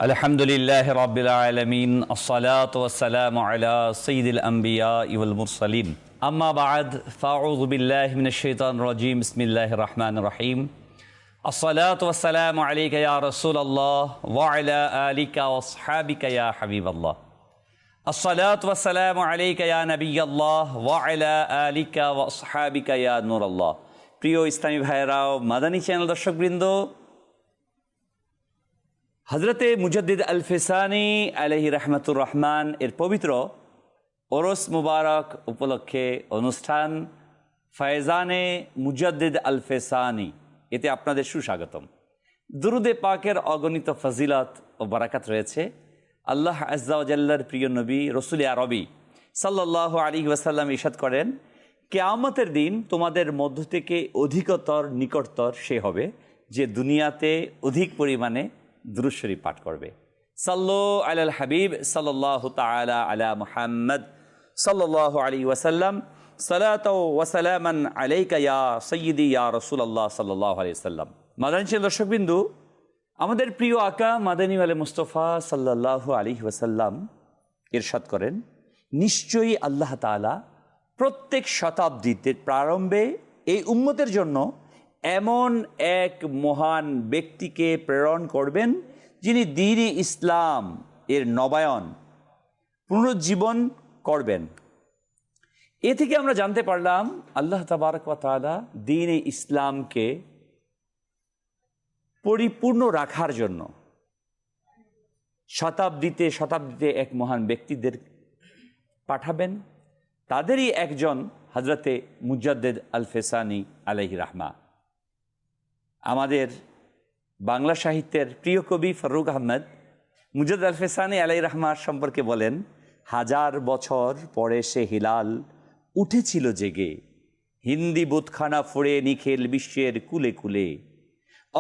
আলহামদুলিল্লাহ রাব্বিল আলামিন আসসালাতু ওয়াসসালামু আলা সাইয়্যিদিল আমবিয়া ওয়াল মুরসালিন আম্মা বা'দ ফাআউযু বিল্লাহি মিনাশ শাইতানির রাজীম বিসমিল্লাহির রহমানির রহিম আসসালাতু ওয়াসসালামু আলাইকা ইয়া রাসূলুল্লাহ ওয়া আলা আলিকা ওয়া আসহাবিকা ইয়া হাবিবাল্লাহ আসসালাতু ওয়াসসালামু আলাইকা ইয়া নবিয়াল্লাহ ওয়া আলা আলিকা ওয়া আসহাবিকা ইয়া নূরাল্লাহ। প্রিয় ইসলামী ভাইয়েরাও, মাদানী চ্যানেল দর্শকবৃন্দ, হজরতে মুজাদ্দিদ আল ফেসানি আলাইহি রহমতুর রহমান এর পবিত্র ওরস মুবারক উপলক্ষে অনুষ্ঠান ফয়জানে মুজাদ্দিদ আল ফেসানি, এতে আপনাদের সুস্বাগতম। দুরুদে পাকের অগণিত ফজিলত ও বারাকাত রয়েছে। আল্লাহ আজ্জা ওয়া জাল্লার প্রিয় নবী রসুল আরবি সাল্লাল্লাহু আলাইহি ওয়াসাল্লাম ইরশাদ করেন, কিয়ামতের দিন তোমাদের মধ্য থেকে অধিকতর নিকটতর সে হবে যে দুনিয়াতে অধিক পরিমাণে দুরূদ শরীফ পাঠ করবে। সাল্লু আলাল হাবিব সাল্লাল্লাহু তাআলা আলা মুহাম্মদ সাল্লাল্লাহু আলাইহি ওয়াসাল্লাম সালাতু ওয়া সালামান আলাইকা ইয়া সাইয়্যিদি ইয়া রাসূলুল্লাহ সাল্লাল্লাহু আলাইহি ওয়াসাল্লাম। মাদানী দর্শকবিন্দু, আমাদের প্রিয় আকা মাদানী ওয়ালে মুস্তাফা সাল্লাল্লাহু আলাইহি ওয়াসাল্লাম ইরশাদ করেন, নিশ্চয়ই আল্লাহ তাআলা প্রত্যেক শতাব্দীতে প্রারম্ভে এই উম্মতের জন্য এমন এক মহান ব্যক্তিকে প্রেরণ করবেন যিনি দ্বীন ইসলাম এর নবায়ন পুনরুজ্জীবন করবেন। এ থেকে আমরা জানতে পারলাম আল্লাহ তাবারক ওয়া তাআলা দ্বীন ইসলামকে পরিপূর্ণ রাখার জন্য শতাব্দীতে শতাব্দীতে এক মহান ব্যক্তিদের পাঠাবেন। তাদেরই একজন হজরতে মুজাদ্দিদ আল ফেসানি আলাইহি রাহমা। আমাদের বাংলা সাহিত্যের প্রিয় কবি ফারুক আহমদ মুজাদ্দিদ আল ফেসানি আলাইহি রাহমার সম্পর্কে বলেন, হাজার বছর পরে সে হিলাল উঠেছিল জেগে, হিন্দি বুতখানা ফুড়ে নিখিল বিশ্বের কুলে কুলে,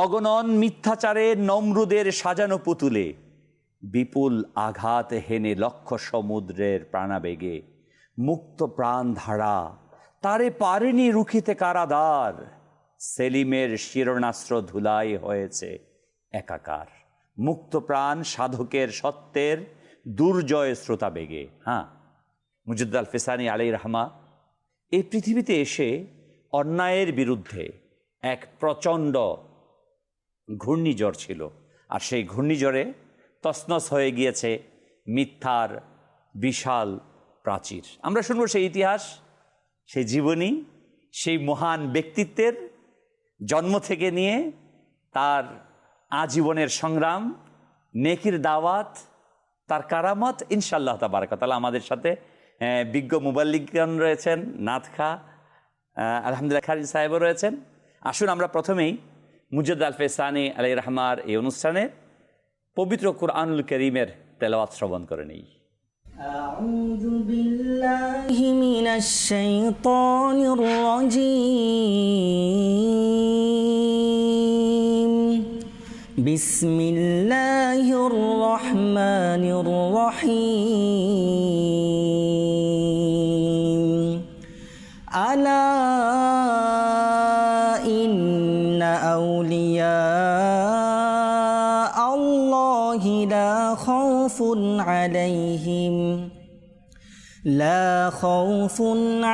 অগণন মিথ্যাচারে নমরুদের সাজানো পুতুলে, বিপুল আঘাত হেনে লক্ষ সমুদ্রের প্রাণাবেগে, মুক্ত প্রাণ ধারা তারে পারেনি রুখিতে কারাদার, সেলিমের শিরনাস্ত্র ধুলাই হয়েছে একাকার, মুক্ত প্রাণ সাধকের সত্যের দুর্জয় শ্রোতা বেগে। মুজাদ্দিদ আল ফেসানি আলাইহি রাহমা এই পৃথিবীতে এসে অন্যায়ের বিরুদ্ধে এক প্রচণ্ড ঘূর্ণিঝড় ছিল, আর সেই ঘূর্ণিঝড়ে তছনছ হয়ে গিয়েছে মিথ্যার বিশাল প্রাচীর। আমরা শুনবো সেই ইতিহাস, সেই জীবনী, সেই মহান ব্যক্তিত্বের জন্ম থেকে নিয়ে তার আজীবনের সংগ্রাম, নেকির দাওয়াত, তার কারামত। ইনশাআল্লাহ তাবারাক ওয়া তাআলা আমাদের সাথে বিজ্ঞ মুবাল্লিগগণ রয়েছেন, নাথ খা আলহামদুলিল্লাহ খারিজ সাহেবও রয়েছেন। আসুন আমরা প্রথমেই মুজাদ্দিদ আল ফেসানি আলাইহি রাহমার এই অনুষ্ঠানে পবিত্র কুরআনুল কারীমের তেলাওয়াত শ্রবণ করে নিই। আউযু বিল্লাহি মিনাশ শাইতানির রাজীম। বিসমিল্লাহির রহমানির রহিম। আলা ইন্না আউলিয়া আল্লাহি লা খাউফুন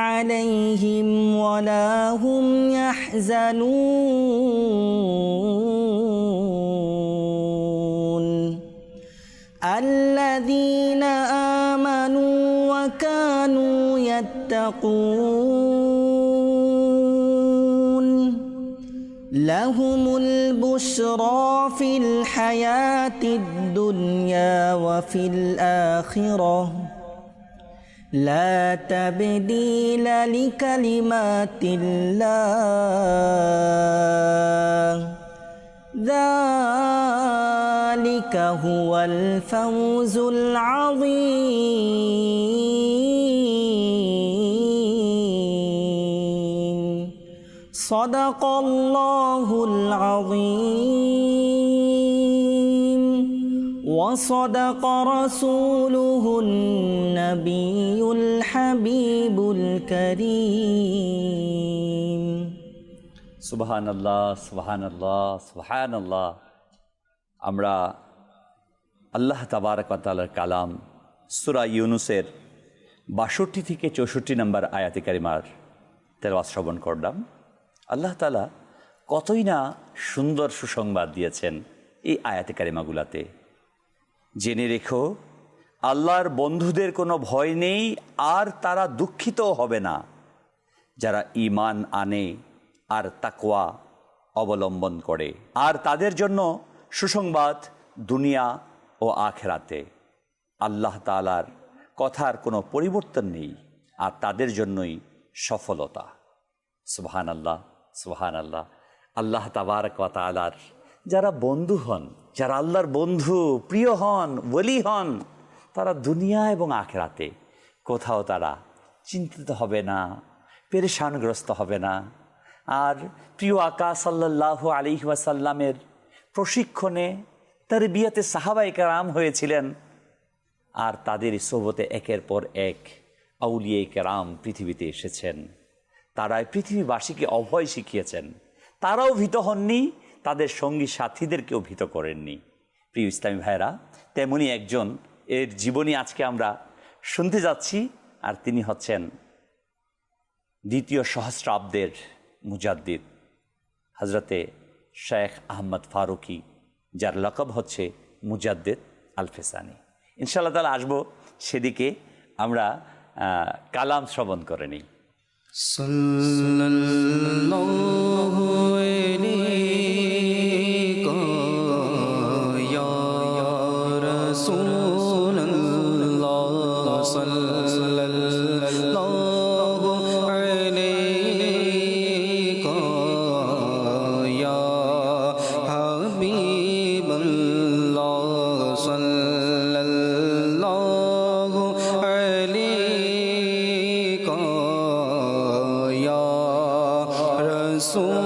আলাইহিম ওয়ালা হুম ইয়াহজানুন। আল্লাযীনা আমানু ওয়া কানু ইয়াত্তাকুন লাহুমুল বুশরা ফিল হায়াতিদ দুনিয়া ওয়া ফিল আখিরাহ লা তাবদীলা লিকালিমাতিল্লাহ যালিকা হুয়াল ফাওজুল আযীম। সাদাকাল্লাহুল আযীম ওয়া সাদাকা রাসূলুহুন নাবিয়ুল হাবিবুল কারীম। সুবহানাল্লাহ, সুবহানাল্লাহ, সুবহানাল্লাহ। আমরা আল্লাহ তাবারক ওয়া তাআলার কালাম সূরা ইউনূসের ৬২ থেকে ৬৪ নম্বর আয়াতে কারিমার তেলাওয়াত শ্রবণ করলাম। আল্লাহ তাআলা কতই না সুন্দর সুসংবাদ দিয়েছেন এই আয়াতে কারিমাগুলাতে। জেনে রেখো, আল্লাহর বন্ধুদের কোনো ভয় নেই, আর তারা দুঃখিতও হবে না যারা ঈমান আনে আর তাকওয়া অবলম্বন করে। আর তাদের জন্য সুসংবাদ দুনিয়া ও আখিরাতে। আল্লাহ তাআলার কথার কোনো পরিবর্তন নেই, আর তাদের জন্যই সফলতা। সুবহানাল্লাহ, সুবহানাল্লাহ। আল্লাহ তাবারক ওয়া তাআলার যারা বন্ধু হন, যারা আল্লাহর বন্ধু, প্রিয় হন, ওলি হন, তারা দুনিয়া এবং আখিরাতে কোথাও তারা চিন্তিত হবে না, পেরেশানগ্রস্ত হবে না। আর প্রিয় আকা সাল্লাল্লাহু আলাইহি ওয়াসাল্লামের প্রশিক্ষণে তারবিয়াতে সাহাবায়ে কেরাম হয়েছিলেন, আর তাদের সোহবতে একের পর এক আউলিয়া কেরাম পৃথিবীতে এসেছেন। তারাই পৃথিবীবাসীকে অভয় শিখিয়েছেন। তারাও ভীত হননি, তাদের সঙ্গী সাথীদেরকেও ভীত করেননি। প্রিয় ইসলামী ভাইরা, তেমনি একজন এর জীবনী আজকে আমরা শুনতে যাচ্ছি। আর তিনি হচ্ছেন দ্বিতীয় সহস্রাব্দের মুজাদ্দিদ হজরতে শেখ আহমদ ফারুকি, যার লকব হচ্ছে মুজাদ্দিদ আল ফেসানি। ইনশাআল্লাহ তাআলা আসবো সেদিকে। আমরা কালাম শ্রবণ করে নিই। সাল্লাল্লাহু আলাইকা ইয়া রাসূলুল্লাহ, সাল্লাল্লাহু আলাইকা ইয়া হাবিবাল্লাহ, সাল্লাল্লাহু আলাইকা ইয়া রাসূলুল্লাহ।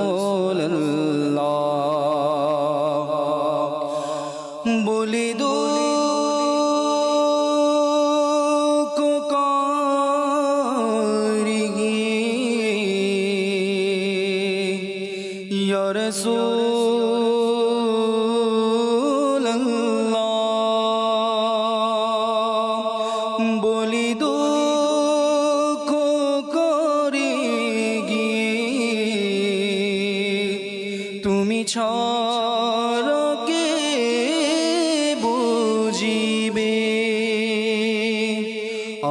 বলি দুঃখ কারিগি ইয়া রাসূলুল্লাহ, বলি দুঃখ কারিগি তুমি ছাড়া কে বুঝিবে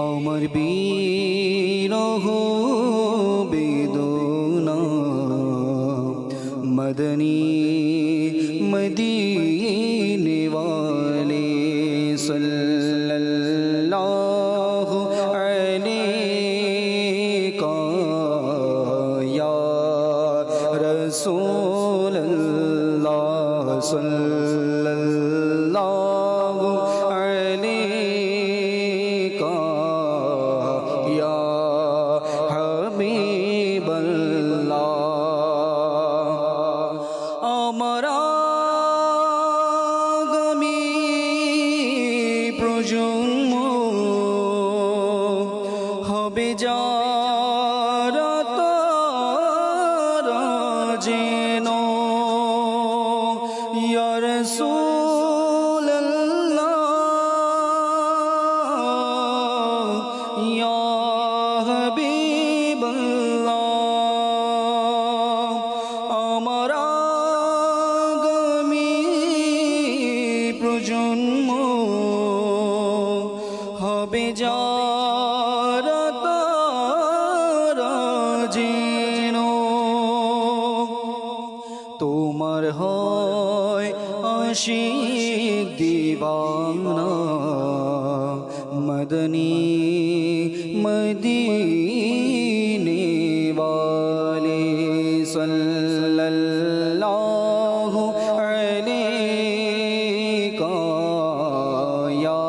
আমার বিরহ বেদনা। মদনী মদিনে ওয়ালে সাল্লাল্লাহু আলাইকা ইয়া রাসূলুল্লাহ, সাল্লাল্লাহু আলাইকা ইয়া হাবিবাল্লাহ। আমার আগামী প্রজন্ম হবে যারা তারা যেন ইয়া রাসূলুল্লাহ, ইয়া হাবিবাল্লাহ। আমার আগামী প্রজন্ম হবে যারা তারা যেন তোমার হয় আশিক দিওয়ানা। মদনী মদিনে ওয়ালে সাল্লাল্লাহু আলাইকা ইয়া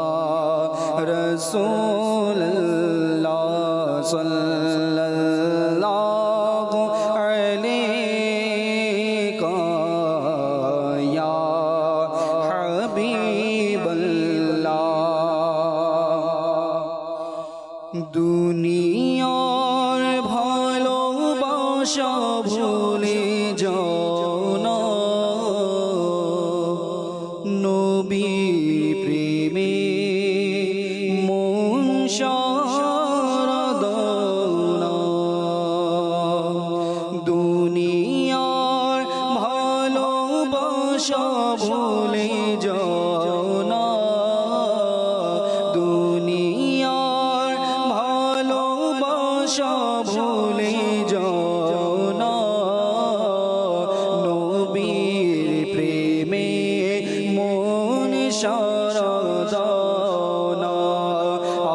রাসূলুল্লাহ, সাল্লাল্লাহু আলাইকা ইয়া হাবিবাল্লাহ। দুনিয়ার ভালোবাসা ভুলে যাও না, নবী প্রেম প্রেমে মন সারা দাও না, দুনিয়ার ভালোবাসা ভুলে যাও না, দুনিয়ার ভালোবাসা ভুলে যাও না, নবীর প্রেমে মন সারা দাও না,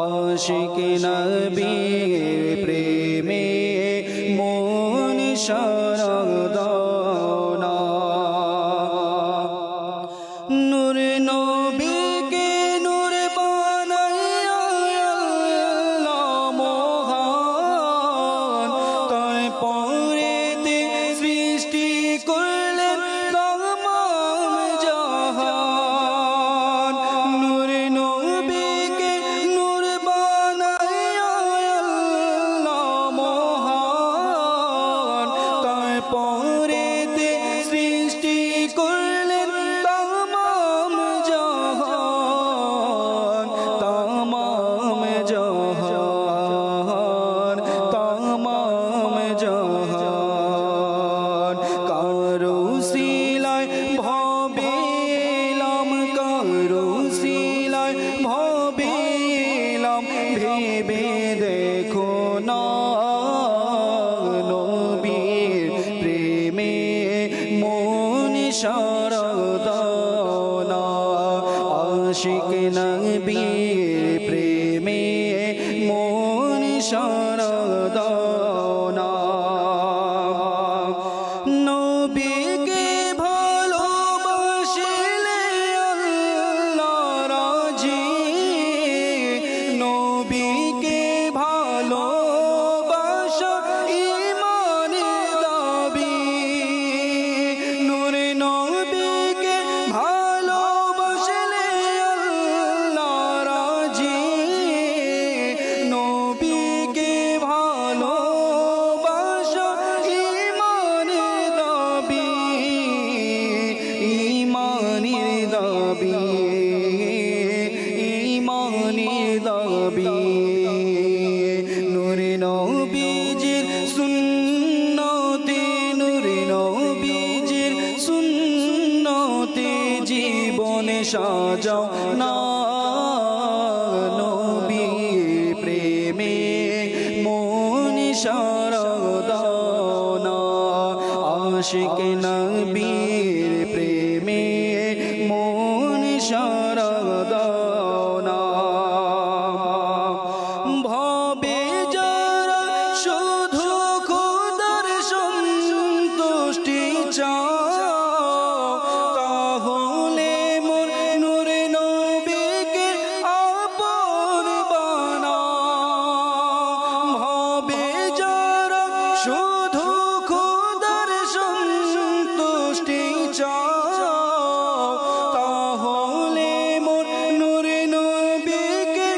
আশিক নবীর প্রেমে মন সারা দাও না। নূর নবীকে নূর বানাইয়া আল্লাহ মহান, তার পরেতে সৃষ্টি করলেন তামাম জাহান। নূর নবীকে নূর বানাইয়া আল্লাহ মহান, তার পরেতে সৃষ্টি করলেন তামাম জাহান, তামাম জাহান, তামাম জাহান। কারো সিলায় ভাবিলাম, কারো সিলায় ভাবিলাম, ভেবে দেখো না, নবীর প্রেমে মন সারা দাও না, আশিক নবীর প্রেমে মন সারা দাও না। নবীকে ভালোবাসিলে আল্লাহ রাজি, নবীকে ভালোবাসা ঈমানের দাবি, নূর নবীকে ভালোবাসিলে আল্লাহ রাজি, নবীকে ভালোবাসা ঈমানের দাবি, ঈমানের দাবি, ঈমানের দাবি। নূর নবীজির সুন্নতে, নূর নবীজির সুন্নতে জীবনে সাজাও না, নবীর প্রেমে মন সারা দাও না, আশিক নবীর প্রেমে মন সারা দাও না। ভাবে যারা শুধু খোদার সন্তুষ্টি চাও, তাহলে মোর নূর নবীকে আপন বানাও। ভাবে যারা শুধু খোদার সন্তুষ্টি চাও, তাহলে মোর নূর নবীকে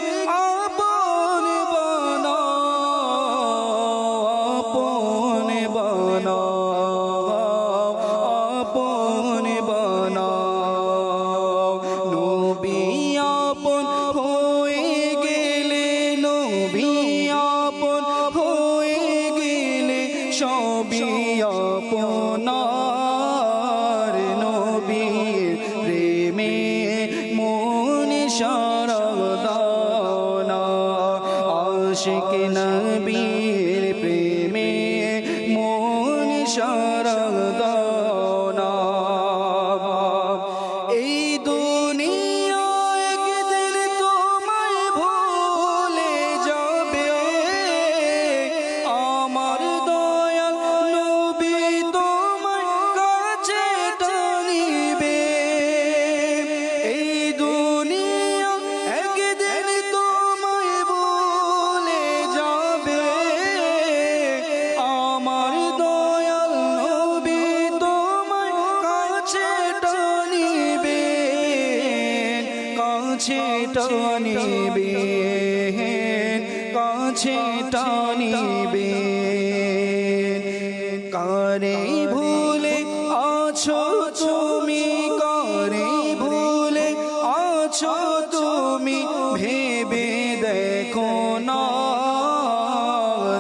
আপন বানাও, আপন বানাও, আপন বানাও। নবী আপন হয়ে গেলে, নবী আপন হয়ে গেলে সবই আপনার, নবীর প্রেমে মন সারা দাও না, আশিক নবীর প্রেমে মন সারা দাও না। এই দুনিয়া একদিন তোমায় ভুলে যাবে, আমার দয়াল নবী তোমার কাছে টানিবে। এই দুনিয়া একদিন তোমায় ভুলে যাবে, আমার দয়াল নবী তোমার কাছে টানিবে, কাছে টানিবে, কাছে টানিবে। কারে ভুলে আছো তুমি, কারে ভুলে আছো তুমি ভেবে দেখো না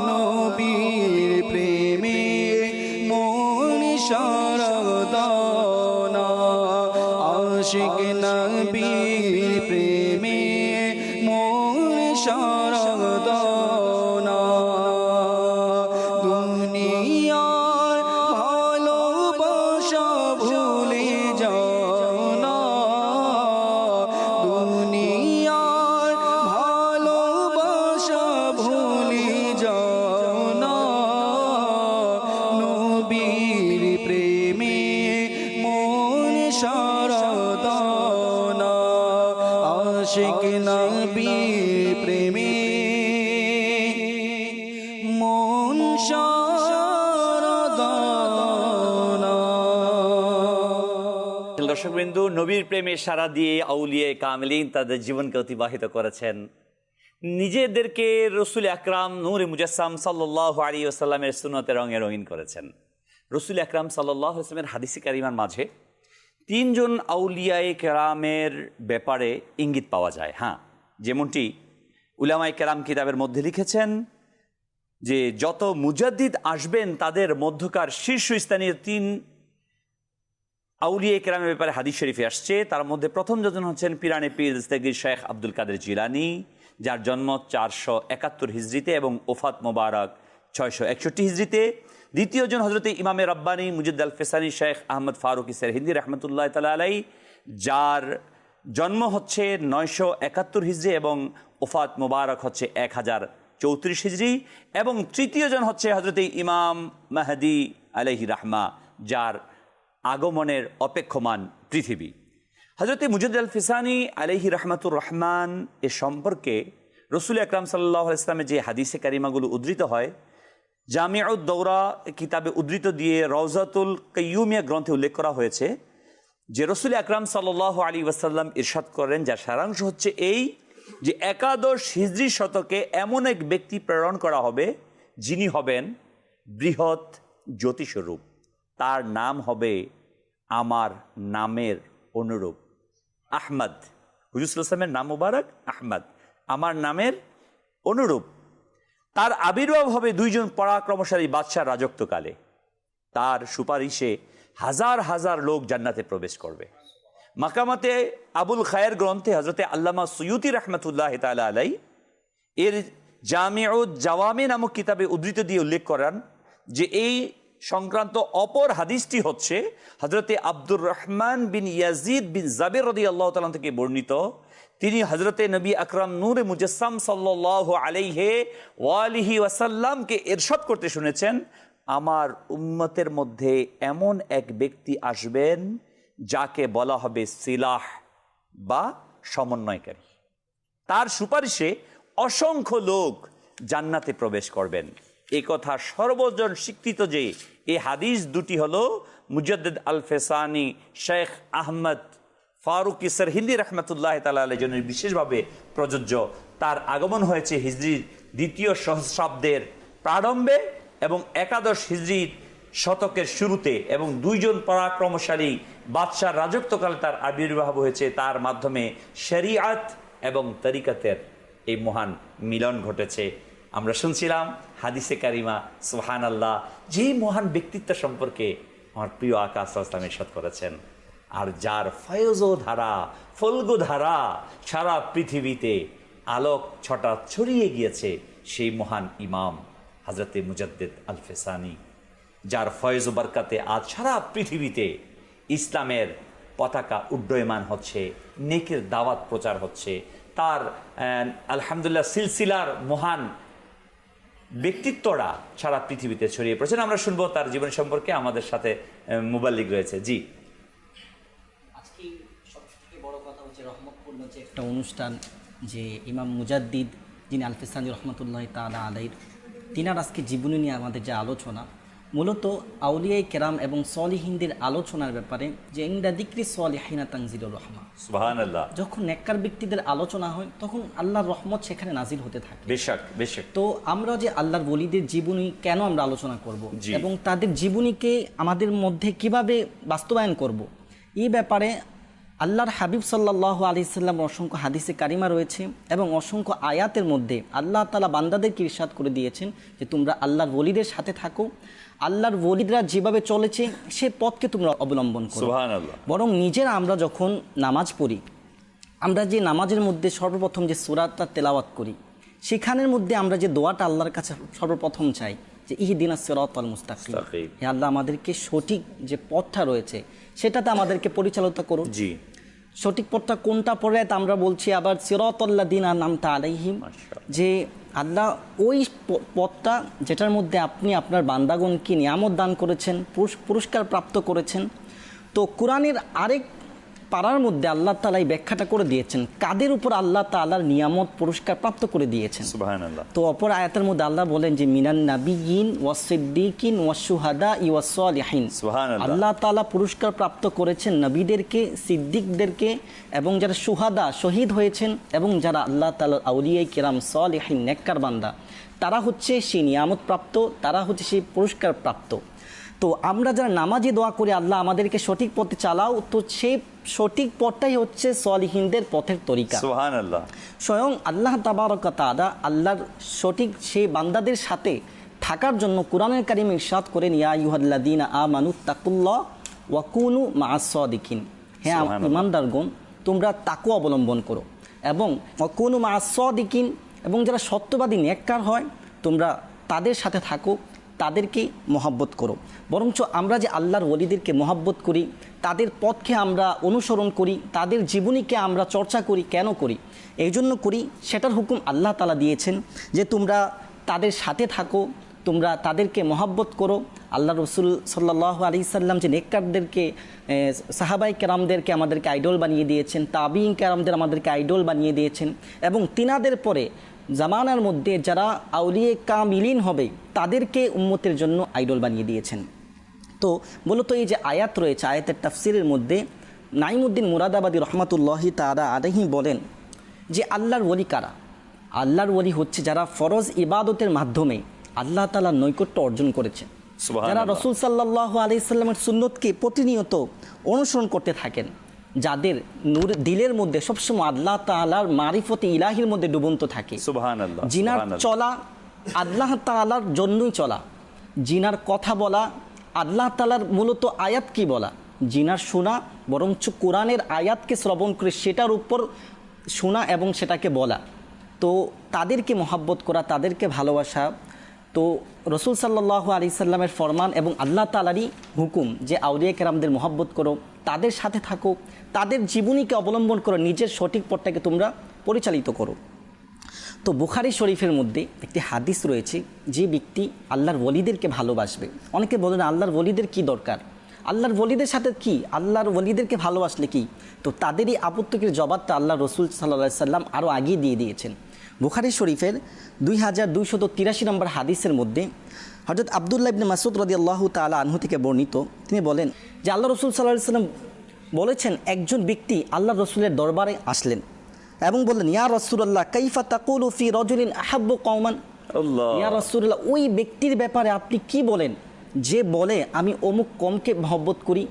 নবীর প্রেমে মন সারদানা আশিক নবীর প্রেমে মন সারদানা দুনিয়ার ভালোবাসা ভুলে যাও না দুনিয়ার ভালোবাসা ভুলে যাও না নবীর প্রেমে মন সারদানা আশিক নবীর প্রেমে মন সারদানা। দর্শকবৃন্দু, নবীর প্রেমে সারা দিয়ে আউলিয়ে কামিলিন তাদের জীবনকে অতিবাহিত করেছেন। নিজেদেরকে রসুল আকরাম নূরে মুজাসসাম সাল্লাল্লাহু আলাইহি ওয়াসাল্লামের সুন্নতে রঙে রঙিন করেছেন। রসুল আকরাম সাল্লাল্লাহু আলাইহি ওয়াসাল্লামের হাদিসে কারিমার মাঝে তিনজন আউলিয়ায়ে কেরামের ব্যাপারে ইঙ্গিত পাওয়া যায়। হ্যাঁ, যেমনটি উলামায়ে কেরাম কিতাবের মধ্যে লিখেছেন যে যত মুজাদ্দিদ আসবেন তাদের মধ্যকার শীর্ষস্থানীয় তিন আউলিয়া কেরামের ব্যাপারে হাদিস শরীফে আসছে। তার মধ্যে প্রথম জন হচ্ছেন পিরানে পীর দস্তগীর শেখ আব্দুল কাদের জিলানী, যার জন্ম 471 হিজরিতে এবং ওফাত মোবারক 661 হিজরিতে। দ্বিতীয় জন হজরতে ইমামে রব্বানী মুজিদ আল ফেসানি শেখ আহমদ ফারুক সেরহিন্দি রহমতুল্লাহ তাআলা আলাইহি, যার জন্ম হচ্ছে 971 হিজরি এবং ওফাত মোবারক হচ্ছে 1034 হিজরি। এবং তৃতীয় জন হচ্ছে হজরতে ইমাম মাহদি আলাইহি রাহমা, যার আগমনের অপেক্ষমান পৃথিবী। হজরতে মুজিদ আল ফিসানি আলাইহি রহমাতুর রহমান এ সম্পর্কে রসুল আকরাম সাল্লাল্লাহু আলাইহি ওয়াসাল্লামের যে হাদিসে কারিমাগুলো উদ্ধৃত হয়, জামিউদ দৌরা কিতাবে উদ্ধৃত দিয়ে রওজাতুল কাইয়ুমিয়া গ্রন্থে উল্লেখ করা হয়েছে যে রসুল আকরাম সাল্লাল্লাহু আলাইহি ওয়াসাল্লাম ইরশাদ করেন, যার সারাংশ হচ্ছে এই যে 11 হিজরি শতকে এমন এক ব্যক্তি প্রেরণ করা হবে যিনি হবেন বৃহৎ জ্যোতিস্বরূপ। তার নাম হবে আমার নামের অনুরূপ আহমদ। হুজুর সাল্লাল্লাহু আলাইহি ওয়াসাল্লামের নাম মুবারক আহমদ, আমার নামের অনুরূপ। তার আবির্ভাব হবে দুইজন পরাক্রমশালী বাদশার রাজত্বকালে। তার সুপারিশে হাজার হাজার লোক জান্নাতে প্রবেশ করবে। মাকামাতে আবুল খায়ের গ্রন্থে হজরতে আল্লামা সুয়ুতি রহমতুল্লাহ তাআলা আলাইহি এর জামিউদ জাওয়ামি নামক কিতাবে উদ্ধৃত দিয়ে উল্লেখ করেন যে এই সংক্রান্ত অপর হাদিসটি হচ্ছে হজরতে আব্দুর রহমান বিন ইয়াজিদ বিন জাবির রাদিয়াল্লাহু তাআলা থেকে বর্ণিত। তিনি হজরতে নবী আকরাম নূরে মুজাসসাম সাল্লাল্লাহু আলাইহি ওয়া আলিহি ওয়াসাল্লামকে ইরশাদ করতে শুনেছেন, আমার উম্মতের মধ্যে এমন এক ব্যক্তি আসবেন যাকে বলা হবে সিলাহ বা সমন্বয়কারী। তার সুপারিশে অসংখ্য লোক জান্নাতে প্রবেশ করবেন। এই কথা সর্বজন স্বীকৃত যে এই হাদিস দুটি হলো মুজাদ্দিদ আল ফেসানি শেখ আহমদ ফারুকি সেরহিন্দি রহমতুল্লাহ তাআলা আলাইহির জন্য বিশেষভাবে প্রযোজ্য। তার আগমন হয়েছে হিজরির দ্বিতীয় সহস্রাব্দের প্রারম্ভে এবং 11 হিজরির শতকের শুরুতে, এবং দুইজন পরাক্রমশালী বাদশার রাজত্বকালে তার আবির্ভাব হয়েছে। তার মাধ্যমে শরিয়াত এবং তরিকতের এই মহান মিলন ঘটেছে। আমরা শুনছিলাম হাদিসে কারিমা সুবহানাল্লাহ, যেই মহান ব্যক্তিত্ব সম্পর্কে আমার প্রিয় আকা সাল্লাল্লাহু আলাইহি ওয়াসাল্লাম ইরশাদ করেছেন, আর যার ফয়জ ধারা ফলগু ধারা সারা পৃথিবীতে আলোক ছটা ছড়িয়ে গিয়েছে, সেই মহান ইমাম হজরতে মুজাদ্দিদ আল ফেসানি, যার ফয়জ বরকাতে আজ সারা পৃথিবীতে ইসলামের পতাকা উড্ডয়মান হচ্ছে, নেকের দাওয়াত প্রচার হচ্ছে। তার আলহামদুলিল্লাহ সিলসিলার মহান ব্যক্তিত্বরা সারা পৃথিবীতে ছড়িয়ে পড়েছেন। আমরা শুনবো তার জীবন সম্পর্কে। আমাদের সাথে মুবাল্লিগ রয়েছে। জি, আজকে সবথেকে বড় কথা হচ্ছে রহমতপূর্ণ যে একটা অনুষ্ঠান, যে ইমাম মুজাদ্দিদ যিনি আল ফেসানি রহমতুল্লাহ তাআলা আলাইহির, তিনার আজকে জীবনী নিয়ে আমাদের যে আলোচনা, মূলত আউলিয়ায়ে কেরাম এবং সলিহিনদের আলোচনার ব্যাপারে, যে ইনদা যিকরি সলিহিনা তানজিলুর রহমা, সুবহানাল্লাহ। যখন নেককার ব্যক্তিদের আলোচনা হয় তখন আল্লাহর রহমত সেখানে নাজিল হতে থাকে। বেশক বেশক। তো আমরা যে আল্লাহর ওলিদের জীবনী কেন আমরা আলোচনা করব এবং তাদের জীবনীকে আমাদের মধ্যে কিভাবে বাস্তবায়ন করব, এই ব্যাপারে আল্লাহর হাবিব সাল্লাল্লাহু আলাইহি সাল্লাম অসংখ্য হাদিসে কারিমা রয়েছে এবং অসংখ্য আয়াতের মধ্যে আল্লাহ তাআলা বান্দাদেরকে ইরশাদ করে দিয়েছেন যে তোমরা আল্লাহর ওলিদের সাথে থাকো, আল্লাহর ওলিদরা যেভাবে চলেছে সে পথকে তোমরা অবলম্বন করো। সুবহানাল্লাহ। বরং নিজেরা আমরা যখন নামাজ পড়ি, আমরা যে নামাজের মধ্যে সর্বপ্রথম যে সূরাটা তেলাওয়াত করি, সেখানের মধ্যে আমরা যে দোয়াটা আল্লাহর কাছে সর্বপ্রথম চাই যে ইহদিনাস সিরাতাল মুস্তাকিম, হে আল্লাহ আমাদেরকে সঠিক যে পথটা রয়েছে সেটাতে আমাদেরকে পরিচালিত করুন। জি, সঠিক পথটা কোনটা পড়ে তা আমরা বলছি আবার সিরাতাল্লাযিনা আনআমতা আলাইহিম, যে আল্লাহ ওই পথটা যেটার মধ্যে আপনি আপনার বান্দাগণকে নিয়ামত দান করেছেন, পুরস্কার প্রাপ্ত করেছেন। তো কোরআনের আরেক পারার মধ্যে আল্লাহ তাআলা এই ব্যাখ্যাটা করে দিয়েছেন কাদের উপর আল্লাহ তাআলার নিয়ামত পুরস্কার প্রাপ্ত করে দিয়েছেন। সুবহানাল্লাহ। তো অপর আয়াতের মধ্যে আল্লাহ বলেন যে মিনান নাবিয়িন ওয়াস সিদ্দিকিন ওয়াস শুহাদা ওয়াস সালিহিন, সুবহানাল্লাহ। আল্লাহ তাআলা পুরস্কার প্রাপ্ত করেছেন নবীদেরকে, সিদ্দিকদেরকে এবং যারা শুহাদা শহীদ হয়েছেন এবং যারা আল্লাহ তাআলার আউলিয়া কিরাম সালিহিন নেককার বান্দা, তারা হচ্ছে সেই নিয়ামত প্রাপ্ত, তারা হচ্ছে সেই পুরস্কার প্রাপ্ত। তো আমরা যারা নামাজি দোয়া করি আল্লাহ আমাদেরকে সঠিক পথে চালাও, তো সেই সঠিক পথটাই হচ্ছে সালিহিনদের পথের তরিকা। সুবহানাল্লাহ। স্বয়ং আল্লাহ তাবারক ওয়া তাআলা আল্লাহর সঠিক সেই বান্দাদের সাথে থাকার জন্য কোরআনের কারিমে ইরশাদ করেন ইয়া আইয়ুহাল্লাযীনা আমানুত্তাকুল্লাহ ওয়া কুনু মাআস সাদিকিন, হে ঈমানদারগণ তোমরা তাকওয়া অবলম্বন করো এবং ওয়া কুনু মাআস সাদিকিন, এবং যারা সত্যবাদী নেককার হয় তোমরা তাদের সাথে থাকো, তাদেরকে মহব্বত করো। বরঞ্চ আমরা যে আল্লাহর ওলিদেরকে মহব্বত করি, তাদের পথকে আমরা অনুসরণ করি, তাদের জীবনীকে আমরা চর্চা করি, কেন করি? এই জন্য করি, সেটার হুকুম আল্লাহ তাআলা দিয়েছেন যে তোমরা তাদের সাথে থাকো, তোমরা তাদেরকে মহব্বত করো। আল্লাহ রসুল সাল্লাল্লাহু আলাইহি সাল্লাম যে নেককারদেরকে, সাহাবাই কেরামদেরকে আমাদেরকে আইডল বানিয়ে দিয়েছেন, তাবিঈন কেরামদের আমাদেরকে আইডল বানিয়ে দিয়েছেন, এবং তিনাদের পরে জামানার মধ্যে যারা আউলিয়ে কামিলিন হবে তাদেরকে উম্মতের জন্য আইডল বানিয়ে দিয়েছেন। তো মূলত এই যে আয়াত রয়েছে, আয়াতের তাফসিরের মধ্যে নাইমুদ্দিন মুরাদাবাদী রহমাতুল্লাহি তাআলা আলাইহি বলেন যে আল্লাহর ওলি কারা? আল্লাহর ওলি হচ্ছে যারা ফরজ ইবাদতের মাধ্যমে আল্লাহ তাআলার নৈকট্য অর্জন করেছে, যারা রসুল সাল্লাল্লাহু আলাইহি সাল্লামের সুন্নতকে প্রতিনিয়ত অনুসরণ করতে থাকেন, যাদের নূর দিলের মধ্যে সবসময় আল্লাহ তাআলার মারিফতে ইলাহির মধ্যে ডুবন্ত থাকে। সুবহানাল্লাহ। জিনার চলা আল্লাহ তাআলার জন্যই চলা, জিনার কথা বলা আল্লাহ তাআলার মূলত আয়াত কি বলা, জিনার শোনা বরঞ্চ কোরআনের আয়াতকে শ্রবণ করে সেটার উপর শোনা এবং সেটাকে বলা। তো তাদেরকে মহাব্বত করা, তাদেরকে ভালোবাসা। তো রসুল সাল্লাল্লাহু আলাইহি সাল্লামের ফরমান এবং আল্লাহ তাআলারই হুকুম যে আউলিয়া কেরামদের মহাব্বত করো, তাদের সাথে থাকো, তাদের জীবনীকে অবলম্বন করো, নিজের সঠিক পথটাকে তোমরা পরিচালিত করো। তো বুখারী শরীফের মধ্যে একটি হাদিস রয়েছে, যে ব্যক্তি আল্লাহর ওলিদেরকে ভালোবাসবে। অনেকে বলেন আল্লাহর ওলিদের কি দরকার, আল্লাহর ওলিদের সাথে কি, আল্লাহর ওলিদেরকে ভালোবাসলে কি? তো তাদেরই আপত্তির জবাবটা আল্লাহ রসুল সাল্লাল্লাহু আলাইহি সাল্লাম আরও আগিয়ে দিয়ে দিয়েছেন। বুখারী শরীফের 2283 নম্বর হাদিসের মধ্যে হযরত আব্দুল্লাহ ইবনে মাসউদ রাদিয়াল্লাহু তাআলা আনহু থেকে বর্ণিত, তিনি বলেন যে আল্লাহ রসুল সাল্লাল্লাহু আলাইহি সাল্লাম বলেছেন, একজন ব্যক্তি আল্লাহ রসুলের দরবারে আসলেন এবং বললেন ইয়া রাসূলুল্লাহ কাইফা তাকুলু ফি রাজুলিন আহাব্বু কওমান, আল্লাহ, ইয়া রাসূলুল্লাহ ওই ব্যক্তির ব্যাপারে আপনি কি বলেন যে বলে আমি অমুক কমকে মহব্বত করি,